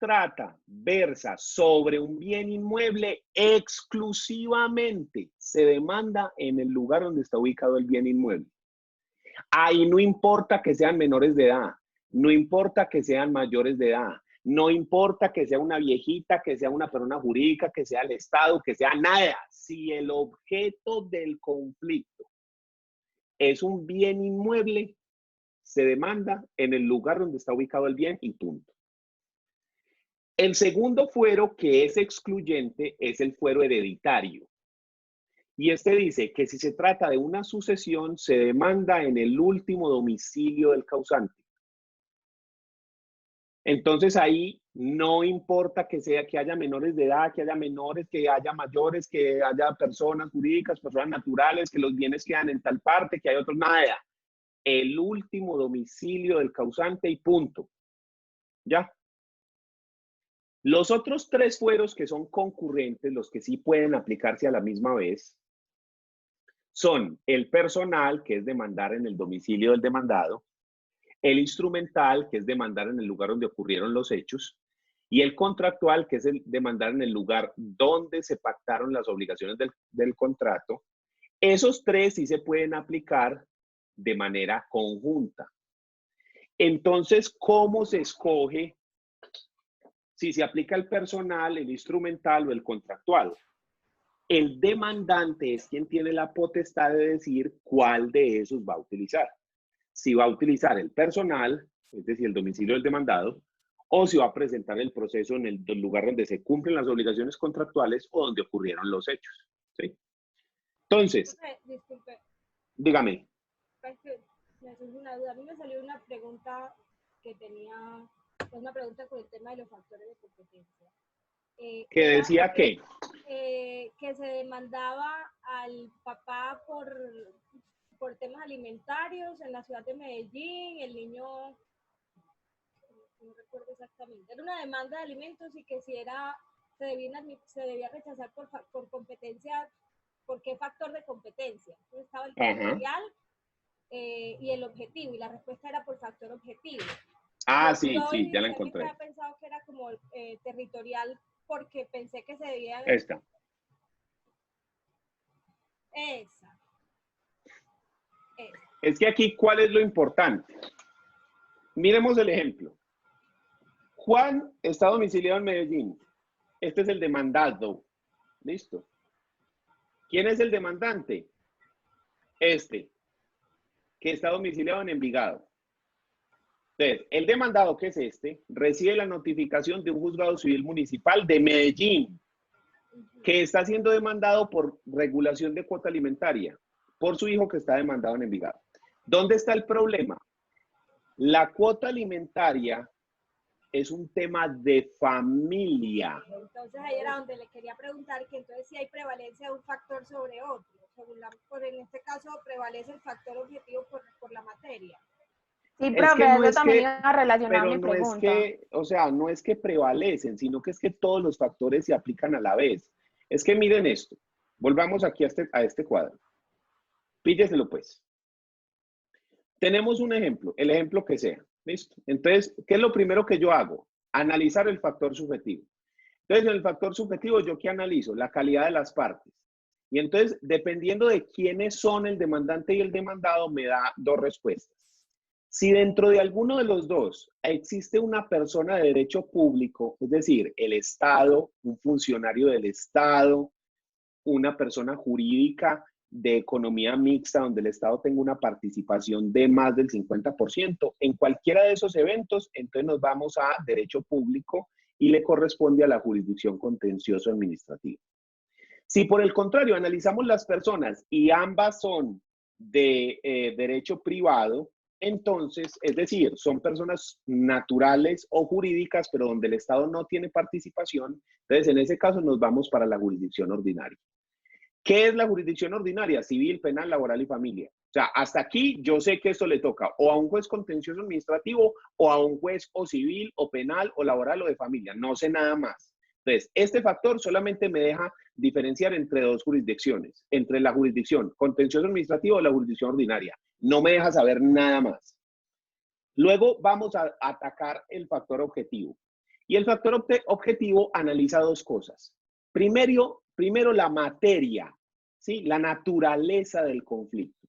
versa sobre un bien inmueble, exclusivamente se demanda en el lugar donde está ubicado el bien inmueble. Ahí no importa que sean menores de edad, no importa que sean mayores de edad, no importa que sea una viejita, que sea una persona jurídica, que sea el Estado, que sea nada. Si el objeto del conflicto es un bien inmueble, se demanda en el lugar donde está ubicado el bien y punto. El segundo fuero que es excluyente es el fuero hereditario. Y este dice que si se trata de una sucesión, se demanda en el último domicilio del causante. Entonces ahí no importa que haya menores de edad, que haya menores, que haya mayores, que haya personas jurídicas, personas naturales, que los bienes quedan en tal parte, que hay otros, nada. El último domicilio del causante y punto. ¿Ya? Los otros 3 fueros que son concurrentes, los que sí pueden aplicarse a la misma vez, son el personal, que es demandar en el domicilio del demandado, el instrumental, que es demandar en el lugar donde ocurrieron los hechos, y el contractual, que es el demandar en el lugar donde se pactaron las obligaciones del contrato. Esos 3 sí se pueden aplicar de manera conjunta. Entonces, ¿cómo se escoge si se aplica el personal, el instrumental o el contractual? El demandante es quien tiene la potestad de decir cuál de esos va a utilizar. Si va a utilizar el personal, es decir, el domicilio del demandado, o si va a presentar el proceso en el lugar donde se cumplen las obligaciones contractuales o donde ocurrieron los hechos. ¿Sí? Entonces, Disculpe. Dígame. Me surge una duda. A mí me salió una pregunta que tenía, una pregunta con el tema de los factores de competencia. Que decía que se demandaba al papá por temas alimentarios en la ciudad de Medellín, el niño, no recuerdo exactamente, era una demanda de alimentos y que si se debía rechazar por competencia, ¿por qué factor de competencia? Entonces estaba el territorial y el objetivo, y la respuesta era por factor objetivo. Sí, ya la encontré. Yo había pensado que era como territorial porque pensé que se debía... Esta. Esa. Es que aquí, ¿cuál es lo importante? Miremos el ejemplo. Juan está domiciliado en Medellín. Este es el demandado. ¿Listo? ¿Quién es el demandante? Este, que está domiciliado en Envigado. Entonces, el demandado, que es este, recibe la notificación de un juzgado civil municipal de Medellín, que está siendo demandado por regulación de cuota alimentaria, por su hijo que está demandado en Envigado. ¿Dónde está el problema? La cuota alimentaria es un tema de familia. Entonces ahí era donde le quería preguntar que entonces si hay prevalencia de un factor sobre otro. En este caso prevalece el factor objetivo por la materia. Sí, profe, eso también iba relacionado a mi pregunta. pregunta. No es que prevalecen, sino que es que todos los factores se aplican a la vez. Es que miren esto. Volvamos aquí a este cuadro. Pílleselo pues. Tenemos un ejemplo, el ejemplo que sea. ¿Listo? Entonces, ¿qué es lo primero que yo hago? Analizar el factor subjetivo. Entonces, en el factor subjetivo, ¿yo qué analizo? La calidad de las partes. Y entonces, dependiendo de quiénes son el demandante y el demandado, me da 2 respuestas. Si dentro de alguno de los 2 existe una persona de derecho público, es decir, el Estado, un funcionario del Estado, una persona jurídica de economía mixta donde el Estado tenga una participación de más del 50%, en cualquiera de esos eventos, entonces nos vamos a derecho público y le corresponde a la jurisdicción contencioso administrativa. Si por el contrario analizamos las personas y ambas son de derecho privado, entonces, es decir, son personas naturales o jurídicas, pero donde el Estado no tiene participación, entonces en ese caso nos vamos para la jurisdicción ordinaria. ¿Qué es la jurisdicción ordinaria? Civil, penal, laboral y familia. O sea, hasta aquí yo sé que esto le toca o a un juez contencioso administrativo o a un juez o civil o penal o laboral o de familia. No sé nada más. Entonces, este factor solamente me deja diferenciar entre dos jurisdicciones, entre la jurisdicción contencioso administrativo y la jurisdicción ordinaria. No me deja saber nada más. Luego vamos a atacar el factor objetivo. Y el factor objetivo analiza dos cosas. Primero la materia, ¿sí? La naturaleza del conflicto.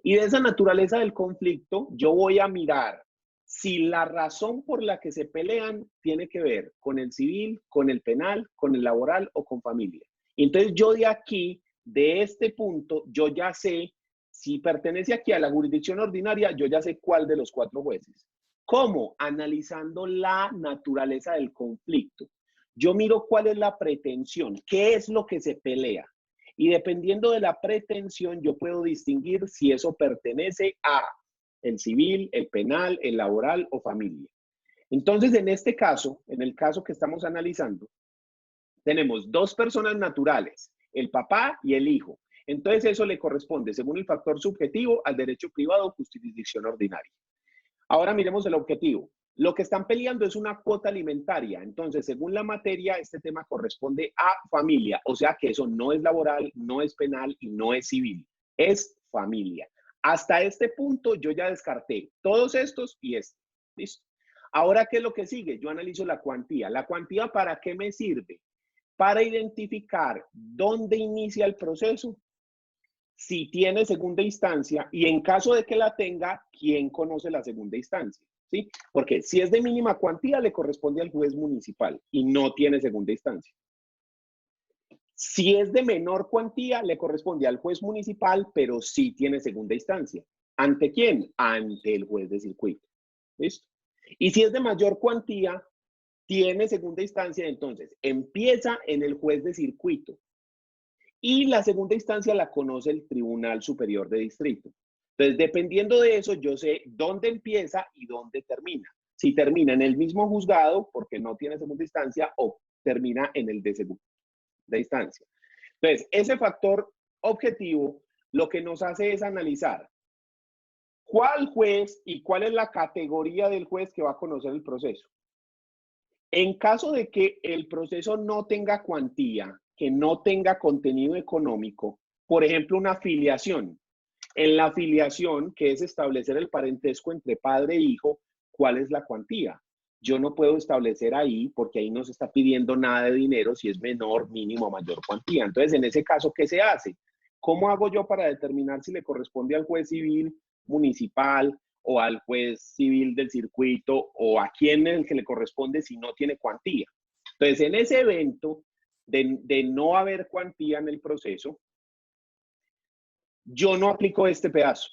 Y de esa naturaleza del conflicto, yo voy a mirar si la razón por la que se pelean tiene que ver con el civil, con el penal, con el laboral o con familia. Y entonces yo de aquí, de este punto, yo ya sé si pertenece aquí a la jurisdicción ordinaria, yo ya sé cuál de los 4 jueces. ¿Cómo? Analizando la naturaleza del conflicto. Yo miro cuál es la pretensión, qué es lo que se pelea. Y dependiendo de la pretensión, yo puedo distinguir si eso pertenece a el civil, el penal, el laboral o familia. Entonces, en este caso, en el caso que estamos analizando, tenemos 2 personas naturales, el papá y el hijo. Entonces, eso le corresponde, según el factor subjetivo, al derecho privado o jurisdicción ordinaria. Ahora miremos el objetivo. Lo que están peleando es una cuota alimentaria. Entonces, según la materia, este tema corresponde a familia. O sea que eso no es laboral, no es penal y no es civil. Es familia. Hasta este punto yo ya descarté todos estos y este. ¿Listo? Ahora, ¿qué es lo que sigue? Yo analizo la cuantía. ¿La cuantía para qué me sirve? Para identificar dónde inicia el proceso, si tiene segunda instancia y en caso de que la tenga, ¿quién conoce la segunda instancia? ¿Sí? Porque si es de mínima cuantía, le corresponde al juez municipal y no tiene segunda instancia. Si es de menor cuantía, le corresponde al juez municipal, pero sí tiene segunda instancia. ¿Ante quién? Ante el juez de circuito. ¿Listo? Y si es de mayor cuantía, tiene segunda instancia, entonces empieza en el juez de circuito. Y la segunda instancia la conoce el Tribunal Superior de Distrito. Entonces, dependiendo de eso, yo sé dónde empieza y dónde termina. Si termina en el mismo juzgado, porque no tiene segunda instancia, o termina en el de segunda instancia. Entonces, ese factor objetivo lo que nos hace es analizar cuál juez y cuál es la categoría del juez que va a conocer el proceso. En caso de que el proceso no tenga cuantía, que no tenga contenido económico, por ejemplo, una filiación. En la filiación, que es establecer el parentesco entre padre e hijo, ¿cuál es la cuantía? Yo no puedo establecer ahí porque ahí no se está pidiendo nada de dinero si es menor, mínimo o mayor cuantía. Entonces, en ese caso, ¿qué se hace? ¿Cómo hago yo para determinar si le corresponde al juez civil municipal o al juez civil del circuito o a quién es el que le corresponde si no tiene cuantía? Entonces, en ese evento de no haber cuantía en el proceso, yo no aplico este pedazo,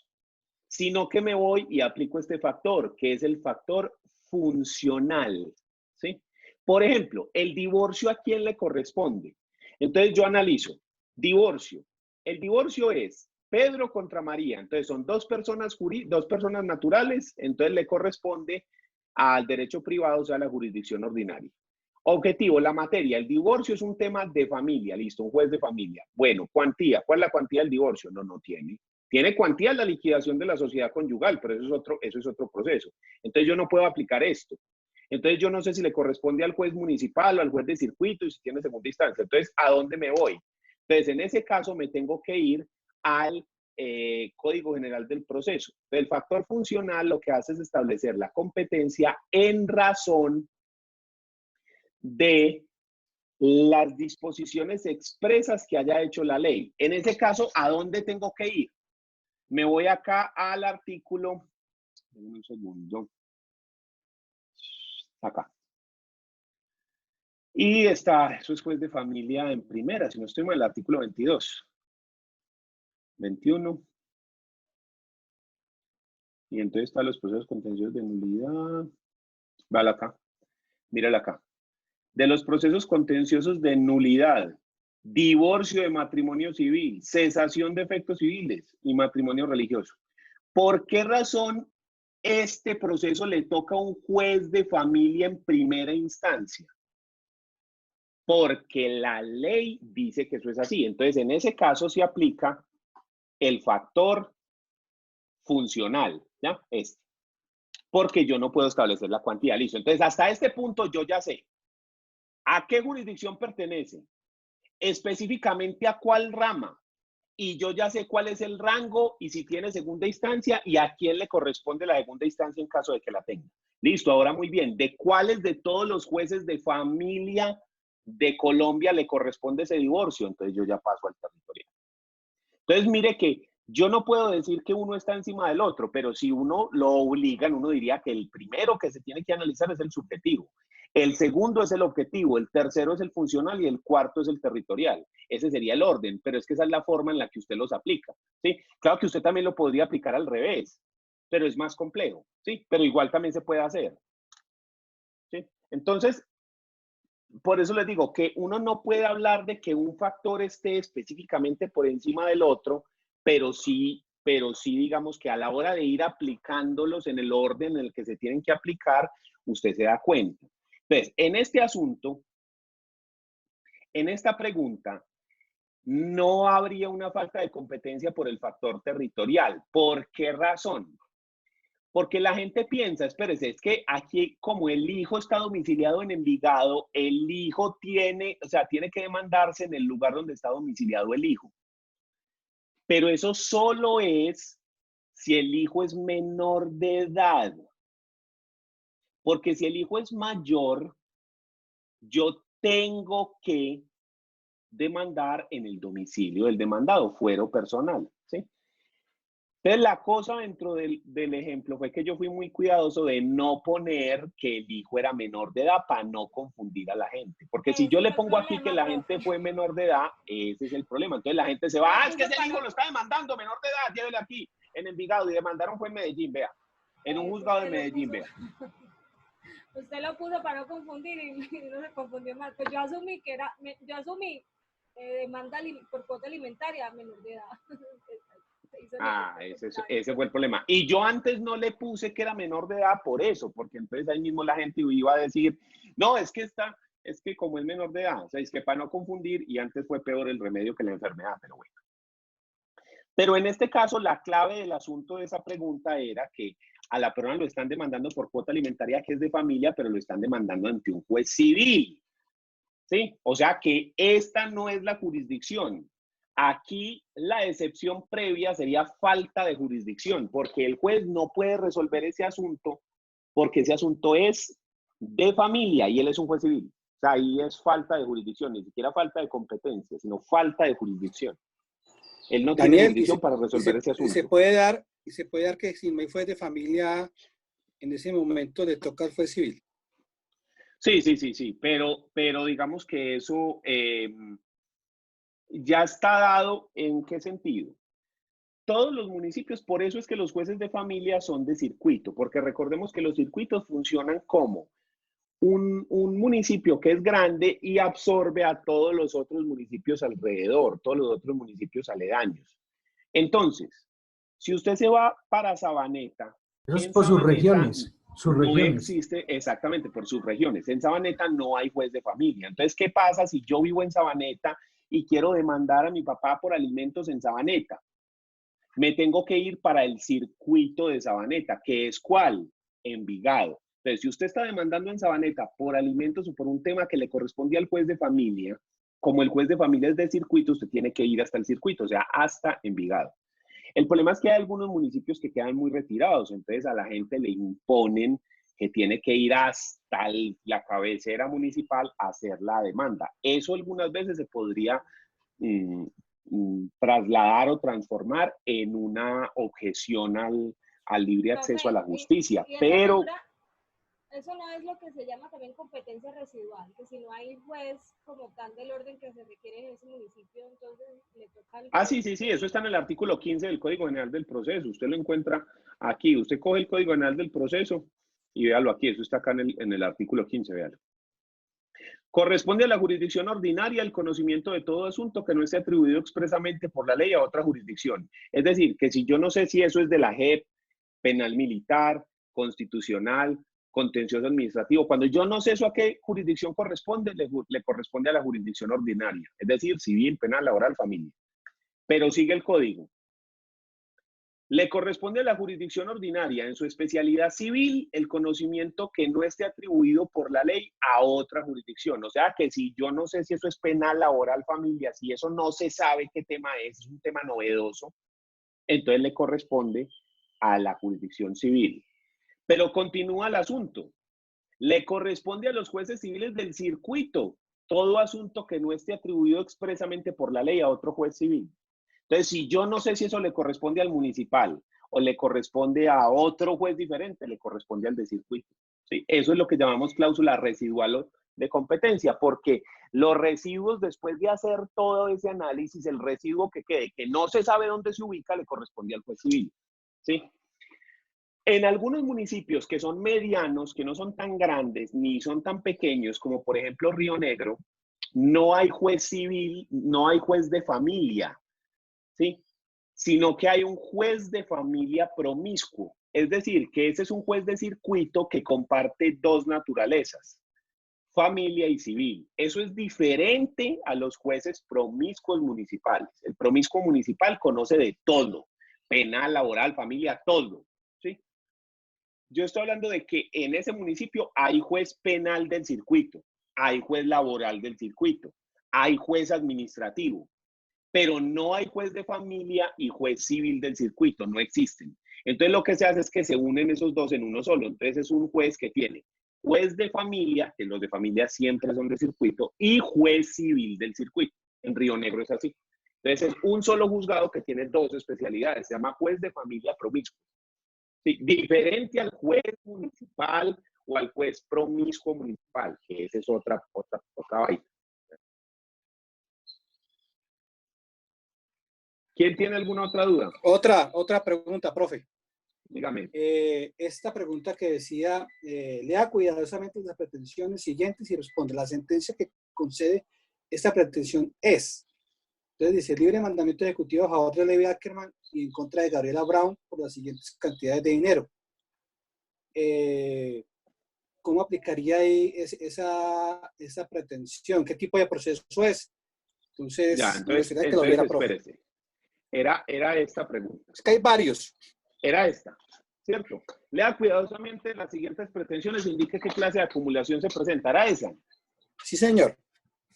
sino que me voy y aplico este factor, que es el factor funcional, ¿sí? Por ejemplo, el divorcio, ¿a quién le corresponde? Entonces yo analizo, divorcio. El divorcio es Pedro contra María, entonces son 2 personas naturales, entonces le corresponde al derecho privado, o sea, a la jurisdicción ordinaria. Objetivo, la materia. El divorcio es un tema de familia, listo, un juez de familia. Bueno, cuantía. ¿Cuál es la cuantía del divorcio? No tiene. Tiene cuantía la liquidación de la sociedad conyugal, pero eso es otro proceso. Entonces yo no puedo aplicar esto. Entonces yo no sé si le corresponde al juez municipal o al juez de circuito y si tiene segunda instancia. Entonces, ¿a dónde me voy? Entonces, en ese caso me tengo que ir al Código General del Proceso. El factor funcional lo que hace es establecer la competencia en razón de las disposiciones expresas que haya hecho la ley. En ese caso, ¿a dónde tengo que ir? Me voy acá al artículo, un segundo, acá. Y está, eso es juez de familia en primera, si no estoy mal, el artículo 22, 21. Y entonces están los procesos contenciosos de nulidad. Vale acá, mírala acá. de los procesos contenciosos de nulidad, divorcio de matrimonio civil, cesación de efectos civiles y matrimonio religioso. ¿Por qué razón este proceso le toca a un juez de familia en primera instancia? Porque la ley dice que eso es así. Entonces, en ese caso se aplica el factor funcional, ¿ya? Porque yo no puedo establecer la cuantía, listo. Entonces, hasta este punto yo ya sé a qué jurisdicción pertenece, específicamente a cuál rama, y yo ya sé cuál es el rango y si tiene segunda instancia y a quién le corresponde la segunda instancia en caso de que la tenga. Listo, ahora muy bien, ¿de cuáles de todos los jueces de familia de Colombia le corresponde ese divorcio? Entonces yo ya paso al territorial. Entonces mire que yo no puedo decir que uno está encima del otro, pero si uno lo obligan, uno diría que el primero que se tiene que analizar es el subjetivo. El segundo es el objetivo, el tercero es el funcional y el cuarto es el territorial. Ese sería el orden, pero es que esa es la forma en la que usted los aplica, ¿sí? Claro que usted también lo podría aplicar al revés, pero es más complejo, ¿sí? Pero igual también se puede hacer, ¿sí? Entonces, por eso les digo que uno no puede hablar de que un factor esté específicamente por encima del otro, pero sí digamos que a la hora de ir aplicándolos en el orden en el que se tienen que aplicar, usted se da cuenta. Entonces, en este asunto, en esta pregunta, no habría una falta de competencia por el factor territorial. ¿Por qué razón? Porque la gente piensa, espérese, es que aquí como el hijo está domiciliado en Envigado, el hijo tiene que demandarse en el lugar donde está domiciliado el hijo. Pero eso solo es si el hijo es menor de edad. Porque si el hijo es mayor, yo tengo que demandar en el domicilio del demandado, fuero personal, ¿sí? Entonces, la cosa dentro del ejemplo fue que yo fui muy cuidadoso de no poner que el hijo era menor de edad para no confundir a la gente. Porque si yo le pongo aquí que la gente fue menor de edad, ese es el problema. Entonces, la gente se va, es que ese hijo lo está demandando, menor de edad, llévele aquí, en Envigado, y demandaron fue en Medellín, vea, en un juzgado de Medellín, vea. Usted lo puso para no confundir y no se confundió más. Pues yo asumí que era, demanda por cuota alimentaria menor de edad. Ese fue el problema. Y yo antes no le puse que era menor de edad por eso, porque entonces ahí mismo la gente iba a decir, no, es que como es menor de edad, o sea, es que para no confundir, y antes fue peor el remedio que la enfermedad, pero bueno. Pero en este caso, la clave del asunto de esa pregunta era que a la persona lo están demandando por cuota alimentaria que es de familia, pero lo están demandando ante un juez civil, ¿sí? O sea que esta no es la jurisdicción. Aquí la excepción previa sería falta de jurisdicción, porque el juez no puede resolver ese asunto, porque ese asunto es de familia y él es un juez civil. O sea, ahí es falta de jurisdicción, ni siquiera falta de competencia, sino falta de jurisdicción. Él no tiene jurisdicción para resolver ese asunto. Y se puede dar que si no hay juez de familia, en ese momento le toca al juez civil. Sí, pero digamos que eso ya está dado. ¿En qué sentido? Todos los municipios, por eso es que los jueces de familia son de circuito, porque recordemos que los circuitos funcionan como un municipio que es grande y absorbe a todos los otros municipios alrededor, todos los otros municipios aledaños. Entonces, si usted se va para Sabaneta, eso es por sus regiones. No existe, exactamente, por sus regiones. En Sabaneta no hay juez de familia. Entonces, ¿qué pasa si yo vivo en Sabaneta y quiero demandar a mi papá por alimentos en Sabaneta? Me tengo que ir para el circuito de Sabaneta, que es ¿cuál? Envigado. Entonces, si usted está demandando en Sabaneta por alimentos o por un tema que le corresponde al juez de familia, como el juez de familia es de circuito, usted tiene que ir hasta el circuito, o sea, hasta Envigado. El problema es que hay algunos municipios que quedan muy retirados, entonces a la gente le imponen que tiene que ir hasta la cabecera municipal a hacer la demanda. Eso algunas veces se podría trasladar o transformar en una objeción al libre acceso a la justicia, pero... Eso no es lo que se llama también competencia residual, que si no hay juez como tal del orden que se requiere en ese municipio, entonces le toca al juez. Sí, eso está en el artículo 15 del Código General del Proceso, usted lo encuentra aquí, usted coge el Código General del Proceso y véalo aquí, eso está acá en el artículo 15, véalo. Corresponde a la jurisdicción ordinaria el conocimiento de todo asunto que no esté atribuido expresamente por la ley a otra jurisdicción. Es decir, que si yo no sé si eso es de la JEP, penal militar, constitucional, contencioso administrativo, cuando yo no sé eso a qué jurisdicción corresponde, le corresponde a la jurisdicción ordinaria, es decir, civil, penal, laboral, familia. Pero sigue el código. Le corresponde a la jurisdicción ordinaria, en su especialidad civil, el conocimiento que no esté atribuido por la ley a otra jurisdicción. O sea que si yo no sé si eso es penal, laboral, familia, si eso no se sabe qué tema es un tema novedoso, entonces le corresponde a la jurisdicción civil. Pero continúa el asunto. Le corresponde a los jueces civiles del circuito todo asunto que no esté atribuido expresamente por la ley a otro juez civil. Entonces, si yo no sé si eso le corresponde al municipal o le corresponde a otro juez diferente, le corresponde al de circuito. ¿Sí? Eso es lo que llamamos cláusula residual de competencia, porque los residuos, después de hacer todo ese análisis, el residuo que quede, que no se sabe dónde se ubica, le corresponde al juez civil. ¿Sí? En algunos municipios que son medianos, que no son tan grandes ni son tan pequeños, como por ejemplo Río Negro, no hay juez civil, no hay juez de familia, ¿sí? Sino que hay un juez de familia promiscuo. Es decir, que ese es un juez de circuito que comparte dos naturalezas, familia y civil. Eso es diferente a los jueces promiscuos municipales. El promiscuo municipal conoce de todo, penal, laboral, familia, todo. ¿Sí? Yo estoy hablando de que en ese municipio hay juez penal del circuito, hay juez laboral del circuito, hay juez administrativo, pero no hay juez de familia y juez civil del circuito, no existen. Entonces lo que se hace es que se unen esos dos en uno solo. Entonces es un juez que tiene juez de familia, que los de familia siempre son de circuito, y juez civil del circuito. En Río Negro es así. Entonces es un solo juzgado que tiene dos especialidades, se llama juez de familia promiscuo. Sí, diferente al juez municipal o al juez promiscuo municipal, que esa es otra vaina. ¿Quién tiene alguna otra duda? Otra pregunta, profe. Dígame. Esta pregunta que decía, lea cuidadosamente las pretensiones siguientes y responde. La sentencia que concede esta pretensión es. Entonces dice, libre mandamiento ejecutivo a favor de Levi Ackerman y en contra de Gabriela Brown por las siguientes cantidades de dinero. ¿Cómo aplicaría ahí esa pretensión? ¿Qué tipo de proceso es? Entonces, que lo viera, espérese. Era esta pregunta. Es que hay varios. Era esta, ¿cierto? Lea cuidadosamente las siguientes pretensiones e indique qué clase de acumulación se presentará esa. Sí, señor.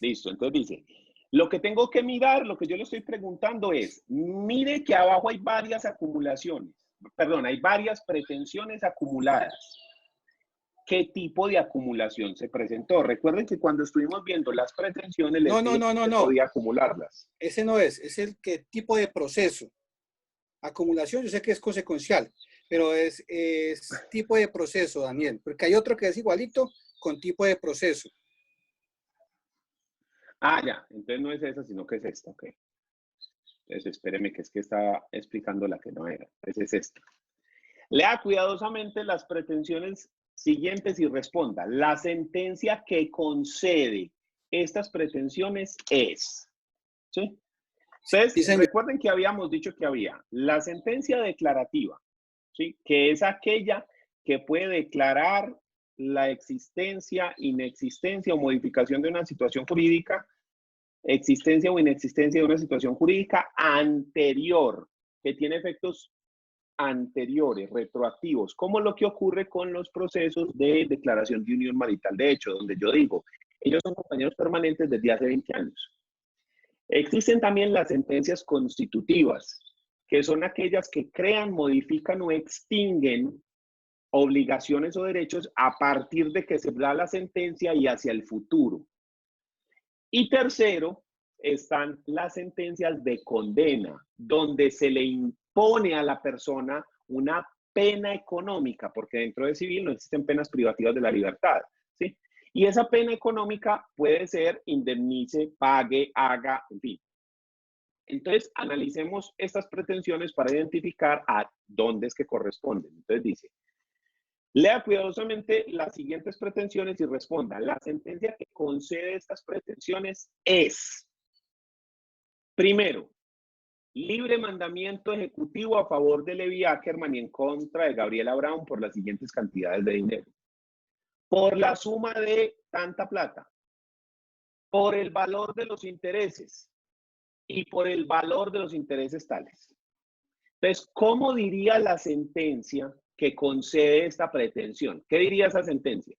Listo, entonces dice, lo que tengo que mirar, lo que yo le estoy preguntando es, mire que abajo hay varias acumulaciones, perdón, hay varias pretensiones acumuladas. ¿Qué tipo de acumulación se presentó? Recuerden que cuando estuvimos viendo las pretensiones, les dije que podía acumularlas. Ese no es el que tipo de proceso. Acumulación, yo sé que es consecuencial, pero es tipo de proceso, Daniel, porque hay otro que es igualito con tipo de proceso. Ah, ya, entonces no es esa, sino que es esta, ok. Entonces espéreme que es que estaba explicando la que no era. Entonces es esta. Lea cuidadosamente las pretensiones siguientes y responda. La sentencia que concede estas pretensiones es. ¿Sí? Entonces, recuerden que habíamos dicho que había la sentencia declarativa, ¿sí? Que es aquella que puede declarar la existencia, inexistencia o modificación de una situación jurídica, existencia o inexistencia de una situación jurídica anterior, que tiene efectos anteriores, retroactivos, como lo que ocurre con los procesos de declaración de unión marital. De hecho, donde yo digo, ellos son compañeros permanentes desde hace 20 años. Existen también las sentencias constitutivas, que son aquellas que crean, modifican o extinguen obligaciones o derechos a partir de que se da la sentencia y hacia el futuro. Y tercero, están las sentencias de condena, donde se le impone a la persona una pena económica, porque dentro de civil no existen penas privativas de la libertad, ¿sí? Y esa pena económica puede ser indemnice, pague, haga, en fin. Entonces, analicemos estas pretensiones para identificar a dónde es que corresponden. Entonces dice, Lea cuidadosamente las siguientes pretensiones y responda. La sentencia que concede estas pretensiones es, primero, libre mandamiento ejecutivo a favor de Levi Ackerman y en contra de Gabriela Brown por las siguientes cantidades de dinero. Por la suma de tanta plata, por el valor de los intereses y por el valor de los intereses tales. Entonces, ¿cómo diría la sentencia que concede esta pretensión? ¿Qué diría esa sentencia?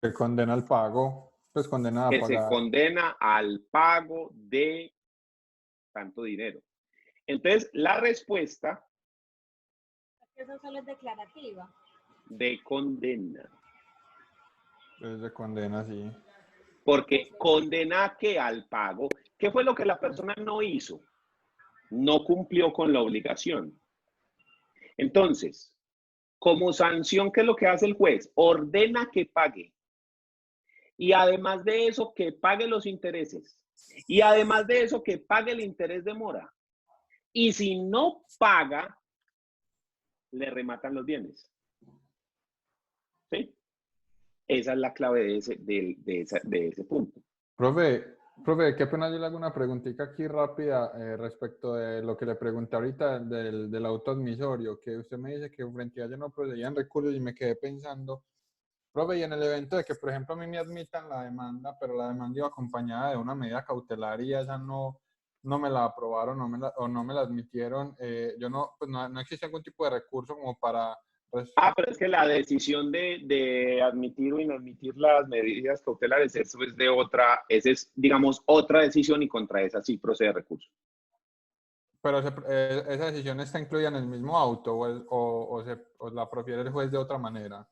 Que condena al pago, pues condena a que pagar. Se condena al pago de tanto dinero. Entonces, la respuesta... Eso solo es declarativa. De condena. Es de condena, sí. Porque condena que al pago. ¿Qué fue lo que la persona no hizo? No cumplió con la obligación. Entonces, como sanción, ¿qué es lo que hace el juez? Ordena que pague. Y además de eso, que pague los intereses. Y además de eso, que pague el interés de mora. Y si no paga, le rematan los bienes. ¿Sí? Esa es la clave de ese punto. Profe, qué pena yo le hago una preguntita aquí rápida respecto de lo que le pregunté ahorita del auto admisorio, que usted me dice que frente a ella no procedían recursos y me quedé pensando, profe, y en el evento de que, por ejemplo, a mí me admitan la demanda, pero la demanda iba acompañada de una medida cautelar y esa no me la aprobaron o no me la admitieron, yo no existe algún tipo de recurso como para... pero es que la decisión de admitir o inadmitir las medidas cautelares, eso es de otra, esa es, digamos, otra decisión y contra esa sí procede recurso. Pero esa decisión está incluida en el mismo auto o la profiere el juez de otra manera.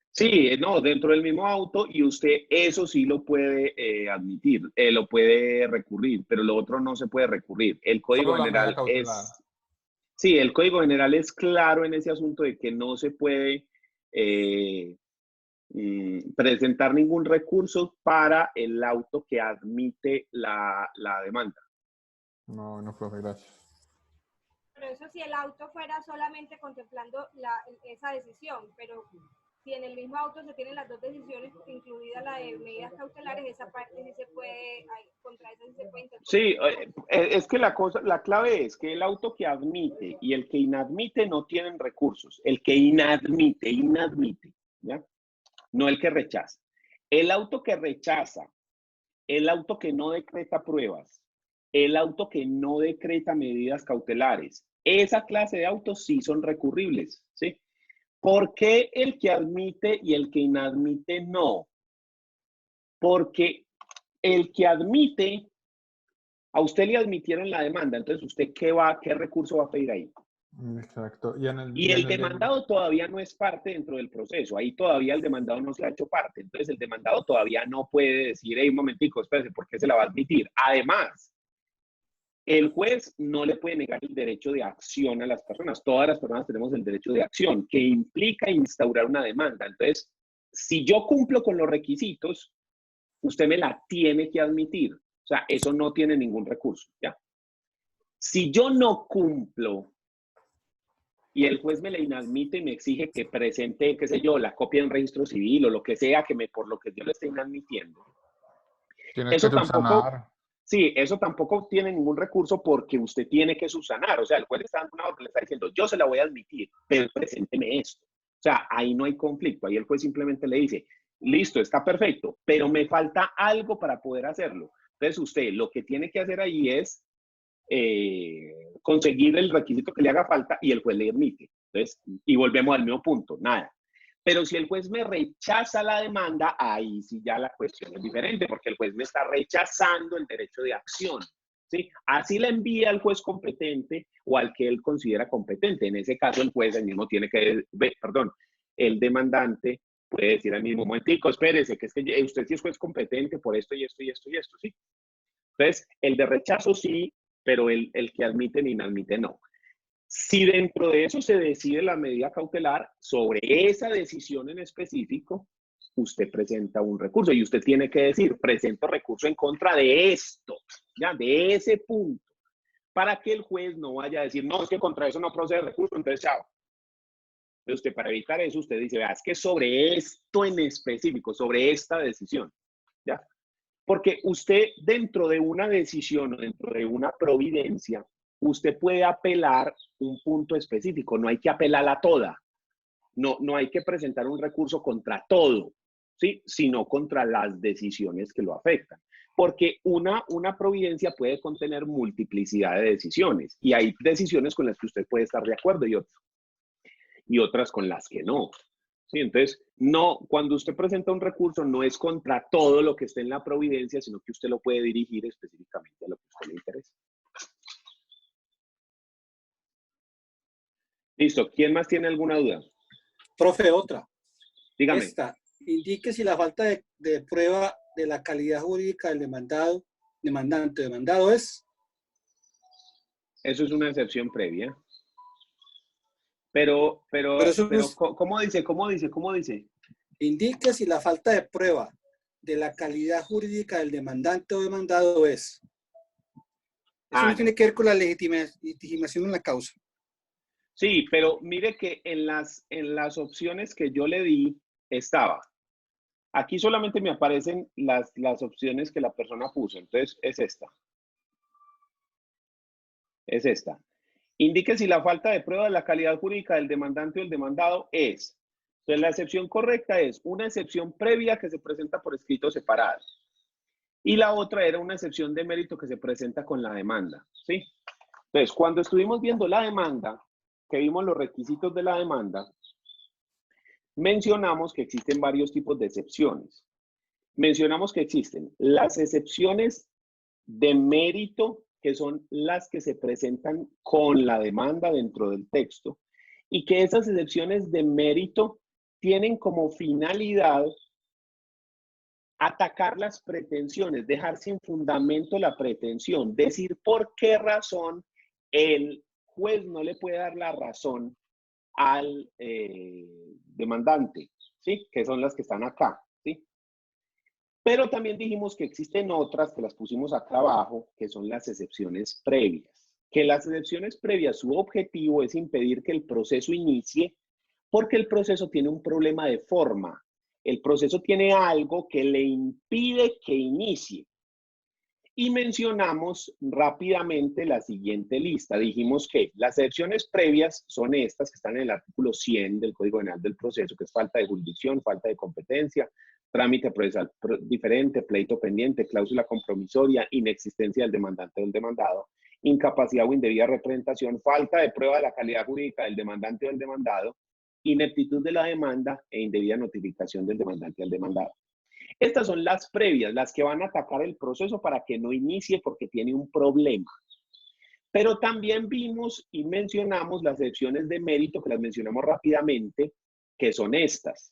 Sí, no, dentro del mismo auto y usted eso sí lo puede admitir, lo puede recurrir, pero lo otro no se puede recurrir. El Código General es... Sí, el Código General es claro en ese asunto de que no se puede presentar ningún recurso para el auto que admite la demanda. No, profe, gracias. Pero eso si el auto fuera solamente contemplando esa decisión, pero si en el mismo auto se tienen las dos decisiones, incluida la de medidas cautelares, esa parte sí se puede, contra esa sí se puede interponer. Sí, es que la clave es que el auto que admite y el que inadmite no tienen recursos. El que inadmite, ¿ya? No el que rechaza. El auto que rechaza, el auto que no decreta pruebas, el auto que no decreta medidas cautelares, esa clase de autos sí son recurribles, ¿sí? ¿Por qué el que admite y el que inadmite no? Porque el que admite, a usted le admitieron la demanda, entonces usted ¿qué recurso va a pedir ahí? Exacto. Y el demandado todavía no es parte dentro del proceso, ahí todavía el demandado no se ha hecho parte, entonces el demandado todavía no puede decir, hey, un momentico, espérese, ¿por qué se la va a admitir? Además, el juez no le puede negar el derecho de acción a las personas. Todas las personas tenemos el derecho de acción, que implica instaurar una demanda. Entonces, si yo cumplo con los requisitos, usted me la tiene que admitir. O sea, eso no tiene ningún recurso, ¿ya? Si yo no cumplo y el juez me la inadmite y me exige que presente, qué sé yo, la copia de un registro civil o lo que sea por lo que yo le esté inadmitiendo. Eso tampoco... Sí, eso tampoco tiene ningún recurso porque usted tiene que subsanar. O sea, el juez está dando una orden, le está diciendo, yo se la voy a admitir, pero presénteme esto. O sea, ahí no hay conflicto. Ahí el juez simplemente le dice, listo, está perfecto, pero me falta algo para poder hacerlo. Entonces usted lo que tiene que hacer ahí es conseguir el requisito que le haga falta y el juez le admite. Entonces, y volvemos al mismo punto, nada. Pero si el juez me rechaza la demanda, ahí sí ya la cuestión es diferente, porque el juez me está rechazando el derecho de acción, ¿sí? Así la envía al juez competente o al que él considera competente. En ese caso, el juez el mismo tiene que, el demandante puede decir al mismo momentico, espérese, que es que usted sí es juez competente por esto y esto y esto y esto, ¿sí? Entonces, el de rechazo sí, pero el que admite ni inadmite no. Si dentro de eso se decide la medida cautelar, sobre esa decisión en específico, usted presenta un recurso y usted tiene que decir, presento recurso en contra de esto, ya, de ese punto, para que el juez no vaya a decir, no, es que contra eso no procede recurso, entonces chao. Entonces, usted, para evitar eso, usted dice, vea, es que sobre esto en específico, sobre esta decisión, ¿ya? Porque usted dentro de una decisión o dentro de una providencia, usted puede apelar un punto específico, no hay que apelar a toda. No hay que presentar un recurso contra todo, ¿sí? Sino contra las decisiones que lo afectan. Porque una providencia puede contener multiplicidad de decisiones y hay decisiones con las que usted puede estar de acuerdo y otras con las que no. ¿Sí? Entonces, cuando usted presenta un recurso no es contra todo lo que esté en la providencia, sino que usted lo puede dirigir específicamente a lo que a usted le interesa. Listo. ¿Quién más tiene alguna duda? Profe, otra. Dígame. Esta, indique si la falta de prueba de la calidad jurídica del demandado es. Eso es una excepción previa. Pero ¿cómo dice? Indique si la falta de prueba de la calidad jurídica del demandante o demandado es. Eso no tiene que ver con la legitimación en la causa. Sí, pero mire que en las opciones que yo le di estaba. Aquí solamente me aparecen las opciones que la persona puso. Entonces, es esta. Es esta. Indique si la falta de prueba de la calidad jurídica del demandante o el demandado es. Entonces, la excepción correcta es una excepción previa que se presenta por escrito separado. Y la otra era una excepción de mérito que se presenta con la demanda. ¿Sí? Entonces, cuando estuvimos viendo la demanda, que vimos los requisitos de la demanda, mencionamos que existen varios tipos de excepciones. Mencionamos que existen las excepciones de mérito, que son las que se presentan con la demanda dentro del texto, y que esas excepciones de mérito tienen como finalidad atacar las pretensiones, dejar sin fundamento la pretensión, decir por qué razón el juez no le puede dar la razón al demandante, ¿sí? Que son las que están acá, ¿sí? Pero también dijimos que existen otras que las pusimos acá abajo, que son las excepciones previas. Que las excepciones previas, su objetivo es impedir que el proceso inicie porque el proceso tiene un problema de forma. El proceso tiene algo que le impide que inicie. Y mencionamos rápidamente la siguiente lista. Dijimos que las excepciones previas son estas que están en el artículo 100 del Código Penal del Proceso, que es falta de jurisdicción, falta de competencia, trámite procesal diferente, pleito pendiente, cláusula compromisoria, inexistencia del demandante o del demandado, incapacidad o indebida representación, falta de prueba de la calidad jurídica del demandante o del demandado, ineptitud de la demanda e indebida notificación del demandante al demandado. Estas son las previas, las que van a atacar el proceso para que no inicie porque tiene un problema. Pero también vimos y mencionamos las excepciones de mérito, que las mencionamos rápidamente, que son estas,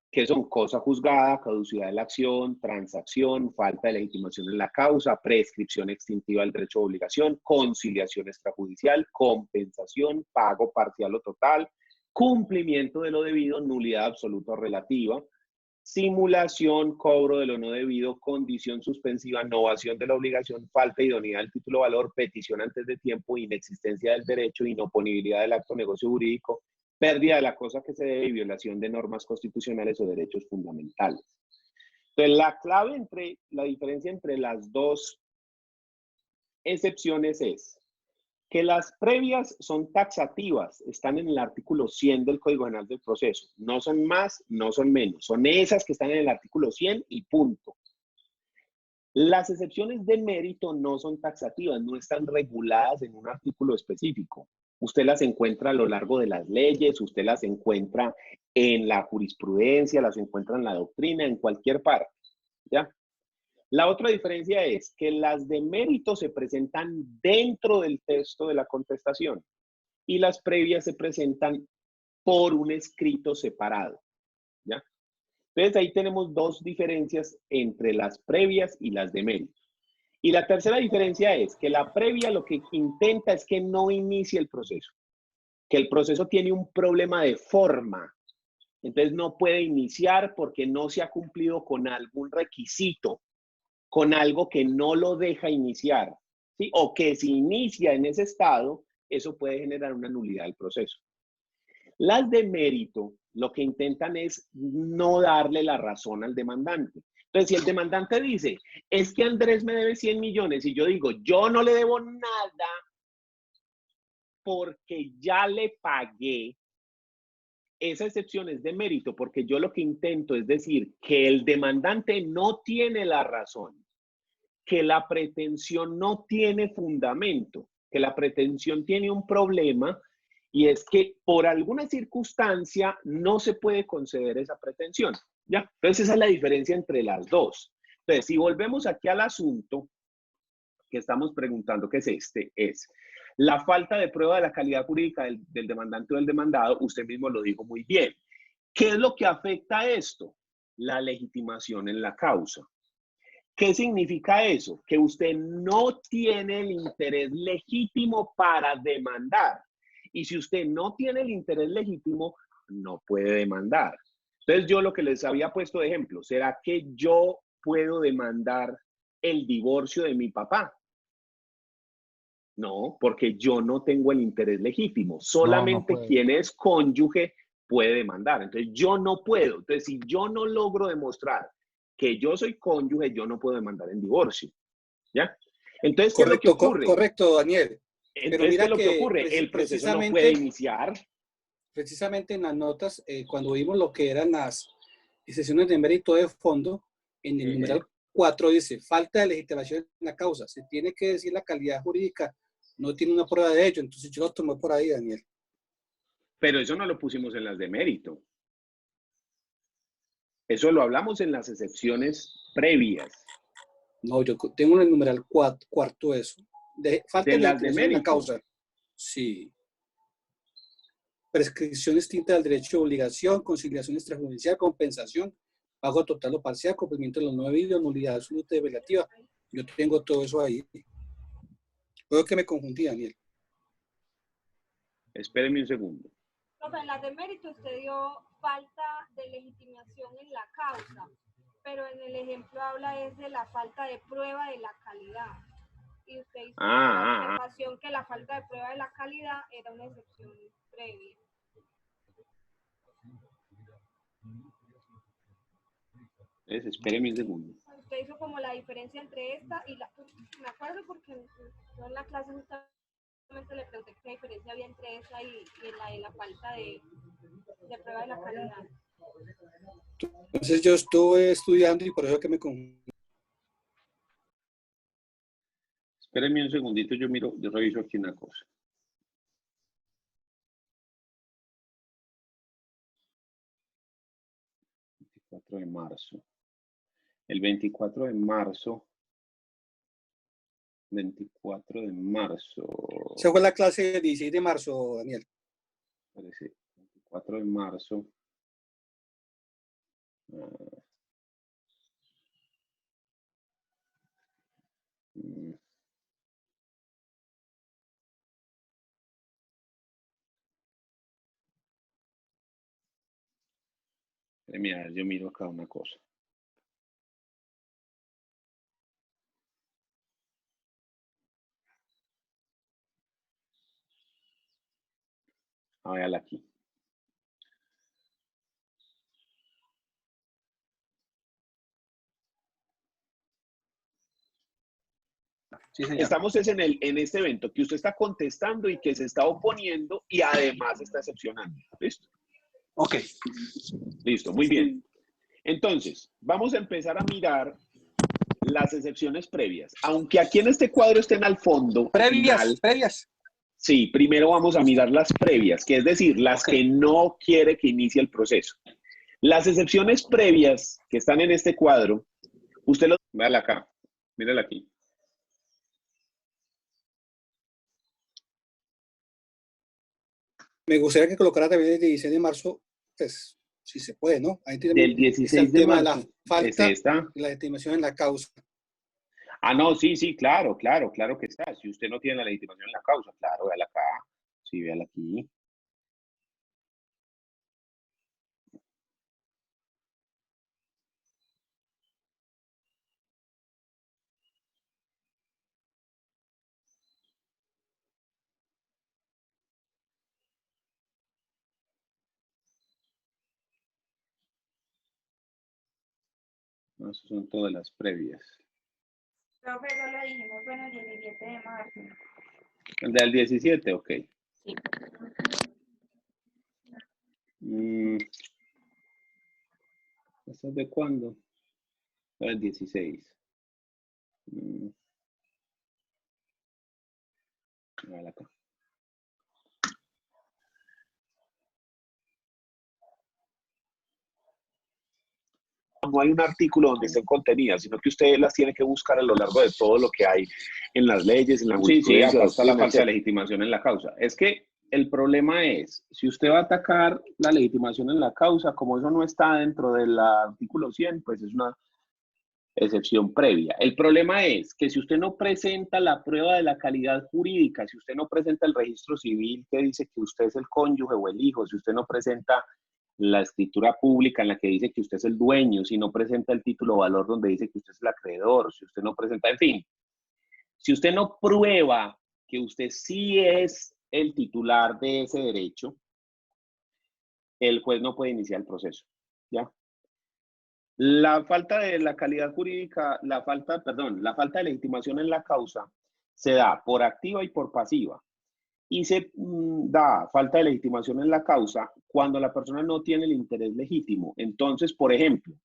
que son cosa juzgada, caducidad de la acción, transacción, falta de legitimación en la causa, prescripción extintiva del derecho de obligación, conciliación extrajudicial, compensación, pago parcial o total, cumplimiento de lo debido, nulidad absoluta o relativa, simulación, cobro de lo no debido, condición suspensiva, novación de la obligación, falta de idoneidad del título de valor, petición antes de tiempo, inexistencia del derecho, inoponibilidad del acto negocio jurídico, pérdida de la cosa que se debe y violación de normas constitucionales o derechos fundamentales. Entonces, la clave la diferencia entre las dos excepciones es que las previas son taxativas, están en el artículo 100 del Código Penal del Proceso. No son más, no son menos. Son esas que están en el artículo 100 y punto. Las excepciones de mérito no son taxativas, no están reguladas en un artículo específico. Usted las encuentra a lo largo de las leyes, usted las encuentra en la jurisprudencia, las encuentra en la doctrina, en cualquier parte, ¿ya? La otra diferencia es que las de mérito se presentan dentro del texto de la contestación y las previas se presentan por un escrito separado, ¿ya? Entonces ahí tenemos dos diferencias entre las previas y las de mérito. Y la tercera diferencia es que la previa lo que intenta es que no inicie el proceso, que el proceso tiene un problema de forma. Entonces no puede iniciar porque no se ha cumplido con algún requisito, con algo que no lo deja iniciar, ¿sí? O que si inicia en ese estado, eso puede generar una nulidad del proceso. Las de mérito lo que intentan es no darle la razón al demandante. Entonces, si el demandante dice, es que Andrés me debe 100 millones y yo digo, yo no le debo nada porque ya le pagué, esa excepción es de mérito porque yo lo que intento es decir que el demandante no tiene la razón, que la pretensión no tiene fundamento, que la pretensión tiene un problema y es que por alguna circunstancia no se puede conceder esa pretensión. ¿Ya? Entonces esa es la diferencia entre las dos. Entonces, si volvemos aquí al asunto que estamos preguntando, que es es la falta de prueba de la calidad jurídica del demandante o del demandado, usted mismo lo dijo muy bien. ¿Qué es lo que afecta a esto? La legitimación en la causa. ¿Qué significa eso? Que usted no tiene el interés legítimo para demandar. Y si usted no tiene el interés legítimo, no puede demandar. Entonces yo lo que les había puesto de ejemplo, ¿será que yo puedo demandar el divorcio de mi papá? No, porque yo no tengo el interés legítimo. Solamente quien es cónyuge puede demandar. Entonces yo no puedo. Entonces si yo no logro demostrar que yo soy cónyuge, yo no puedo demandar en divorcio. ¿Ya? Entonces, ¿qué es lo que ocurre? Correcto, Daniel. Pero mira, ¿qué es lo que ocurre? El proceso no puede iniciar. Precisamente en las notas, cuando vimos lo que eran las excepciones de mérito de fondo, en el numeral 4 dice, falta de legitimación en la causa. Se tiene que decir la calidad jurídica, no tiene una prueba de ello. Entonces yo lo tomé por ahí, Daniel. Pero eso no lo pusimos en las de mérito. Eso lo hablamos en las excepciones previas. No, yo tengo en el numeral cuarto eso. Falta de legitimación en la causa. Sí. Prescripción extinta del derecho de obligación, conciliación extrajudicial, compensación, pago total o parcial, cumplimiento de los 9 vídeos, nulidad absoluta y relativa. Yo tengo todo eso ahí. Creo que me confundí, Daniel. Espéreme un segundo. Profe, en la de mérito usted dio falta de legitimación en la causa, pero en el ejemplo habla es de la falta de prueba de la calidad. Y usted hizo una observación que la falta de prueba de la calidad era una excepción previa. Espéreme un segundo. Usted hizo como la diferencia entre esta y la... Me acuerdo porque yo en la clase justamente le pregunté qué diferencia había entre esa y la falta de prueba de la calidad. Entonces yo estuve estudiando y por eso que me confundí. Espérenme un segundito, yo reviso aquí una cosa. El 24 de marzo. El 24 de marzo. 24 de marzo. Esa fue la clase del 16 de marzo, Daniel. Parece, 24 de marzo. Mira, yo miro acá una cosa. A ver, aquí. Sí, estamos en este evento que usted está contestando y que se está oponiendo y además está excepcionando. ¿Listo? Ok. Listo, muy bien. Entonces, vamos a empezar a mirar las excepciones previas. Aunque aquí en este cuadro estén al fondo. Previas. Sí, primero vamos a mirar las previas, que es decir, las que no quiere que inicie el proceso. Las excepciones previas que están en este cuadro, usted lo... Véala acá, mírala aquí. Me gustaría que colocara también el 16 de marzo, pues, si se puede, ¿no? Ahí Del 16 de marzo. De la falta y la legitimación en la causa. Ah, no, sí, claro que está. Si usted no tiene la legitimación en la causa, claro, véala acá. Sí, véala aquí. No, esos son todas las previas. Profe, eso lo dijimos bueno el 17 de marzo. ¿El del 17? Ok. Sí. ¿Eso es de cuándo? El 16. A ver acá. No hay un artículo donde estén contenidas, sino que usted las tiene que buscar a lo largo de todo lo que hay en las leyes, en la jurisprudencia. Sí, acá está la falta de legitimación en la causa. Es que el problema es, si usted va a atacar la legitimación en la causa, como eso no está dentro del artículo 100, pues es una excepción previa. El problema es que si usted no presenta la prueba de la calidad jurídica, si usted no presenta el registro civil que dice que usted es el cónyuge o el hijo, si usted no presenta la escritura pública en la que dice que usted es el dueño, si no presenta el título valor donde dice que usted es el acreedor, si usted no presenta, en fin, si usted no prueba que usted sí es el titular de ese derecho, el juez no puede iniciar el proceso, ¿ya? La falta de la calidad jurídica, la falta de legitimación en la causa se da por activa y por pasiva. Y se da falta de legitimación en la causa cuando la persona no tiene el interés legítimo. Entonces, por ejemplo,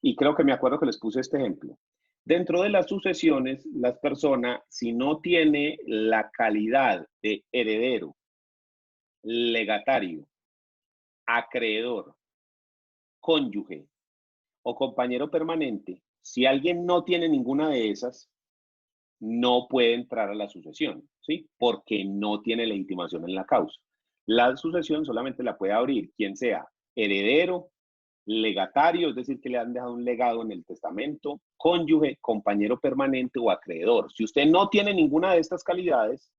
y creo que me acuerdo que les puse este ejemplo, dentro de las sucesiones, las personas, si no tiene la calidad de heredero, legatario, acreedor, cónyuge o compañero permanente, si alguien no tiene ninguna de esas, no puede entrar a la sucesión, ¿sí? Porque no tiene legitimación en la causa. La sucesión solamente la puede abrir quien sea heredero, legatario, es decir, que le han dejado un legado en el testamento, cónyuge, compañero permanente o acreedor. Si usted no tiene ninguna de estas calidades,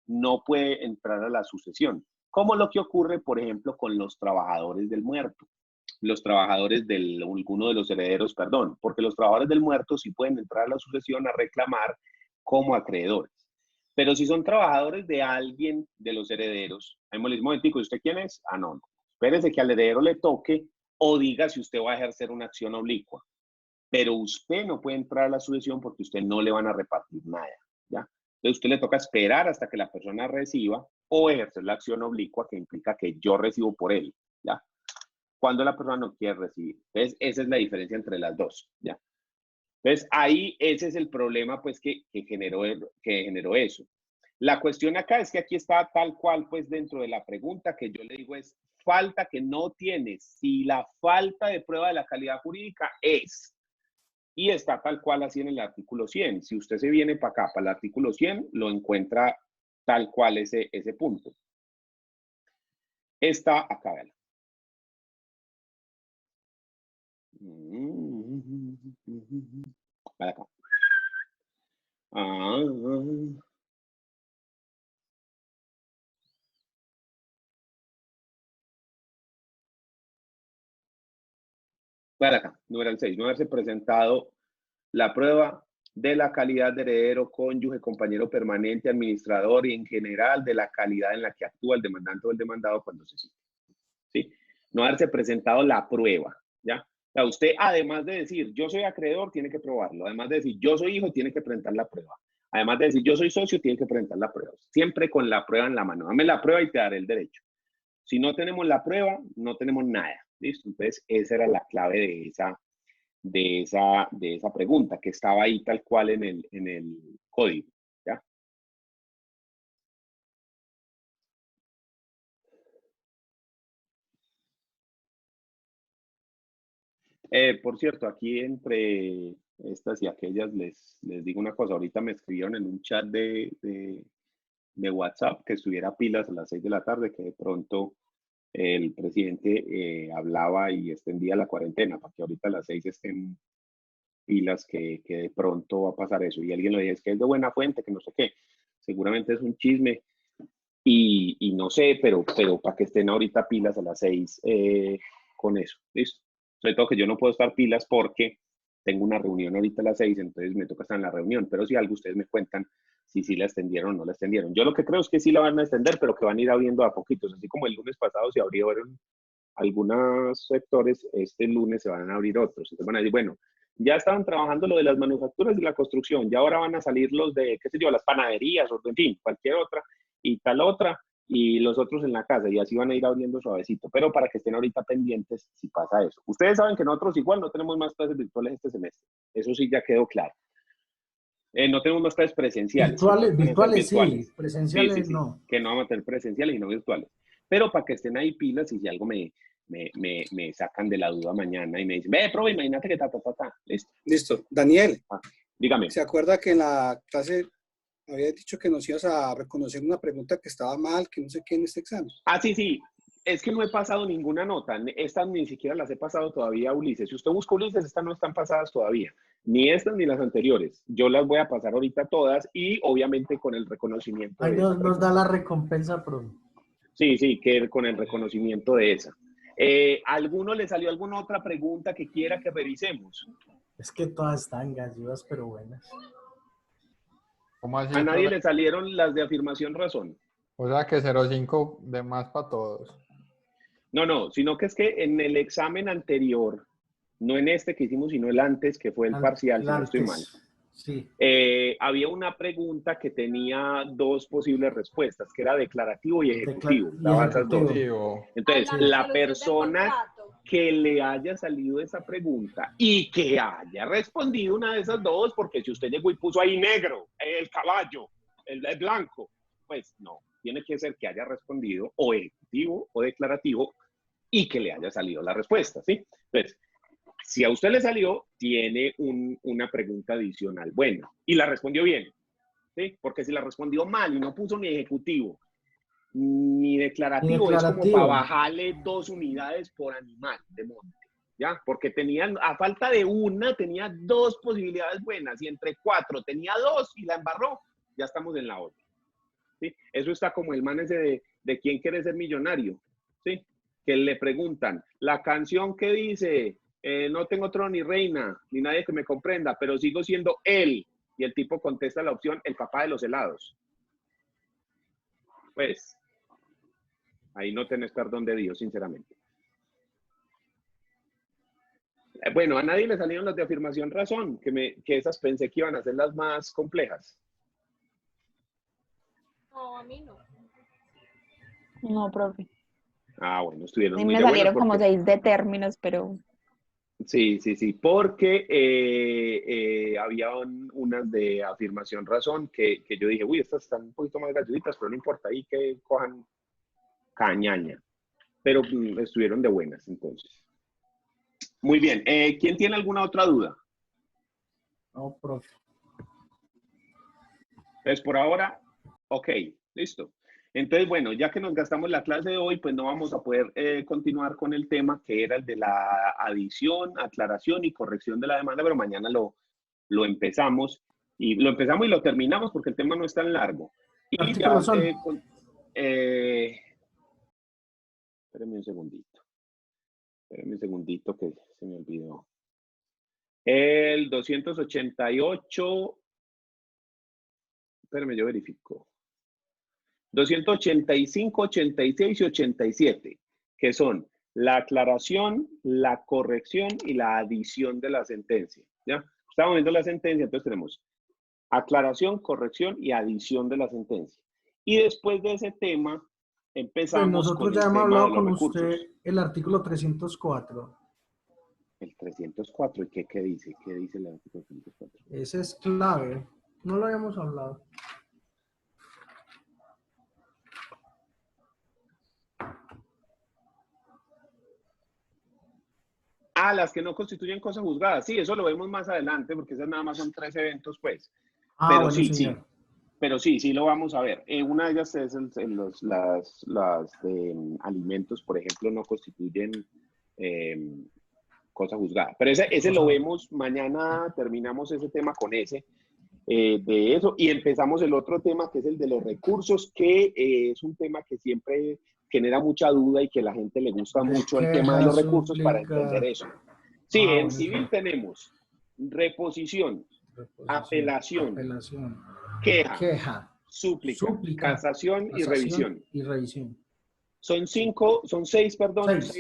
no puede entrar a la sucesión. Como lo que ocurre, por ejemplo, con los trabajadores del muerto. Los trabajadores de alguno de los herederos, perdón, porque los trabajadores del muerto sí pueden entrar a la sucesión a reclamar como acreedores. Pero si son trabajadores de alguien de los herederos, ahí me les momentico, ¿y usted quién es? Ah, no, espérese que al heredero le toque o diga si usted va a ejercer una acción oblicua. Pero usted no puede entrar a la sucesión porque usted no le van a repartir nada, ¿ya? Entonces usted le toca esperar hasta que la persona reciba o ejercer la acción oblicua que implica que yo recibo por él, ¿ya? Cuando la persona no quiere recibir. Entonces, esa es la diferencia entre las dos, ¿ya? Entonces, ahí ese es el problema, pues, que generó eso. La cuestión acá es que aquí está tal cual, pues, dentro de la pregunta que yo le digo es, falta que no tienes, si la falta de prueba de la calidad jurídica es, y está tal cual así en el artículo 100. Si usted se viene para acá, para el artículo 100, lo encuentra tal cual ese punto. Está acá, ¿vale? Para acá. Para acá, número 6, no haberse presentado la prueba de la calidad de heredero, cónyuge, compañero permanente, administrador y en general de la calidad en la que actúa el demandante o el demandado cuando se cite. ¿Sí? No haberse presentado la prueba, ¿ya? O sea, usted, además de decir, yo soy acreedor, tiene que probarlo. Además de decir, yo soy hijo, tiene que presentar la prueba. Además de decir, yo soy socio, tiene que presentar la prueba. Siempre con la prueba en la mano. Dame la prueba y te daré el derecho. Si no tenemos la prueba, no tenemos nada. ¿Listo? Entonces, esa era la clave de esa pregunta, que estaba ahí tal cual en el código, ¿ya? Por cierto, aquí entre estas y aquellas les digo una cosa. Ahorita me escribieron en un chat de WhatsApp que estuviera pilas a las 6 de la tarde, que de pronto el presidente hablaba y extendía la cuarentena, para que ahorita a las 6 estén pilas que de pronto va a pasar eso. Y alguien le dice, es que es de buena fuente, que no sé qué. Seguramente es un chisme y no sé, pero para que estén ahorita pilas a las 6 con eso, ¿listo? Sobre todo que yo no puedo estar pilas porque tengo una reunión ahorita a las 6, entonces me toca estar en la reunión, pero si algo ustedes me cuentan si sí la extendieron o no la extendieron. Yo lo que creo es que sí la van a extender, pero que van a ir abriendo a poquitos, así como el lunes pasado se abrieron algunos sectores, este lunes se van a abrir otros. Entonces van a decir, bueno, ya estaban trabajando lo de las manufacturas y la construcción, ya ahora van a salir los de, qué sé yo, las panaderías, o en fin, cualquier otra, y tal otra, y los otros en la casa, y así van a ir abriendo suavecito. Pero para que estén ahorita pendientes si pasa eso. Ustedes saben que nosotros igual no tenemos más clases virtuales este semestre. Eso sí ya quedó claro. No tenemos más clases presenciales. Virtuales sí, presenciales sí. no. Que no vamos a tener presenciales y no virtuales. Pero para que estén ahí pilas y si algo me sacan de la duda mañana y me dicen, profe, imagínate que ta. Listo. Listo. Daniel, dígame. ¿se acuerda que en la clase había dicho que nos ibas a reconocer una pregunta que estaba mal, que no sé qué en este examen? Sí. Es que no he pasado ninguna nota. Estas ni siquiera las he pasado todavía a Ulises. Si usted busca Ulises, estas no están pasadas todavía. Ni estas ni las anteriores. Yo las voy a pasar ahorita todas y obviamente con el reconocimiento. Ahí nos da la recompensa, profe. Sí, que con el reconocimiento de esa. ¿Alguno le salió alguna otra pregunta que quiera que revisemos? Es que todas están galludas, pero buenas. ¿Cómo así, ¿A nadie profe? le salieron las de afirmación razón? O sea que 0.5 de más para todos. No, sino que es que en el examen anterior, no en este que hicimos, sino el antes, que fue el parcial, si no estoy mal. Sí. Había una pregunta que tenía dos posibles respuestas, que era declarativo y ejecutivo. Daba esas dos. Entonces, la persona que le haya salido esa pregunta y que haya respondido una de esas dos, porque si usted llegó y puso ahí negro, el caballo, el blanco, pues no, tiene que ser que haya respondido o ejecutivo o declarativo y que le haya salido la respuesta, ¿sí? Entonces, si a usted le salió, tiene una pregunta adicional. Bueno, y la respondió bien, ¿sí? Porque si la respondió mal y no puso ni ejecutivo ni declarativo, es como para bajarle 2 unidades por animal de monte, ¿ya? Porque tenían, a falta de una, tenía 2 posibilidades buenas y entre 4 tenía 2 y la embarró, ya estamos en la otra, ¿sí? Eso está como el man ese de ¿Quién quiere ser millonario? ¿Sí? Que le preguntan, la canción que dice... no tengo trono ni reina, ni nadie que me comprenda, pero sigo siendo él. Y el tipo contesta la opción, el papá de los helados. Pues, ahí no tenés perdón de Dios, sinceramente. Bueno, a nadie le salieron las de afirmación razón, que esas pensé que iban a ser las más complejas. No, a mí no. No, profe. Bueno, estuvieron A mí muy me de salieron buenas como 6 de términos, pero... Sí, porque había unas de afirmación razón que yo dije, uy, estas están un poquito más gratuitas, pero no importa, ahí que cojan cañaña. Pero estuvieron de buenas, entonces. Muy bien, ¿quién tiene alguna otra duda? No, profe. Pues por ahora, ok, listo. Entonces, bueno, ya que nos gastamos la clase de hoy, pues no vamos a poder continuar con el tema que era el de la adición, aclaración y corrección de la demanda, pero mañana lo empezamos y lo terminamos porque el tema no es tan largo. Y ya, espérenme un segundito que se me olvidó. El 288, espérenme, yo verifico. 285, 86 y 87, que son la aclaración, la corrección y la adición de la sentencia, ¿ya? Estamos viendo la sentencia, entonces tenemos aclaración, corrección y adición de la sentencia. Y después de ese tema, empezamos nosotros ya hemos hablado con usted el artículo 304. El 304, ¿y qué dice? ¿Qué dice el artículo 304? Ese es clave, no lo habíamos hablado. Las que no constituyen cosa juzgada. Sí, eso lo vemos más adelante, porque esas nada más son 3 eventos, pues. Pero bueno, sí, señor. sí. Pero sí lo vamos a ver. Una de ellas es las alimentos, por ejemplo, no constituyen cosa juzgada. Pero ese lo vemos mañana, terminamos ese tema con ese. De eso, y empezamos el otro tema, que es el de los recursos, que es un tema que siempre genera mucha duda y que a la gente le gusta mucho el tema de los recursos para entender eso. Sí, en civil tenemos reposición, apelación, queja, súplica, casación y revisión. Son seis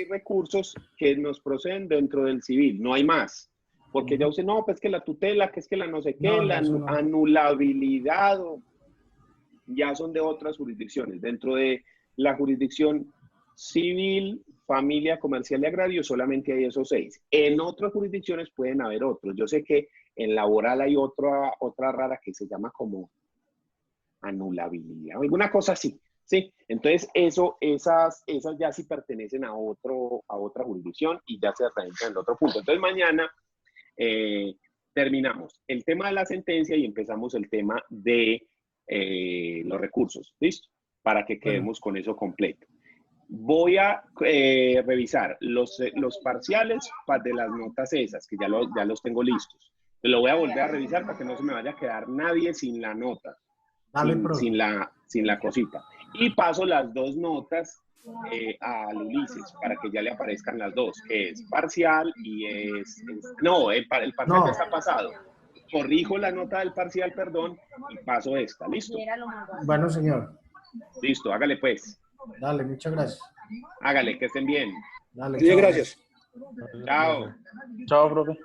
recursos que nos proceden dentro del civil, no hay más. Porque ya usted, no, pues que la tutela, que es que la no sé qué, No, la no. anulabilidad, ya son de otras jurisdicciones. Dentro de la jurisdicción civil, familia, comercial y agrario, solamente hay esos 6. En otras jurisdicciones pueden haber otros. Yo sé que en laboral hay otra rara que se llama como anulabilidad, o alguna cosa así. ¿Sí? Entonces, esas ya sí pertenecen a otra jurisdicción y ya se realizan en el otro punto. Entonces, mañana terminamos el tema de la sentencia y empezamos el tema de los recursos. ¿Listo? Para que quedemos con eso completo. Voy a revisar los parciales de las notas esas, que ya los tengo listos. Lo voy a volver a revisar para que no se me vaya a quedar nadie sin la nota, sin la cosita. Y paso las 2 notas a Ulises para que ya le aparezcan las 2, que es parcial y no, el parcial ya está pasado. Corrijo la nota del parcial, perdón, y paso esta. ¿Listo? Bueno, señor. Listo, hágale pues. Dale, muchas gracias. Hágale, que estén bien. Dale, Bien, gracias. Chao. Chao, profe.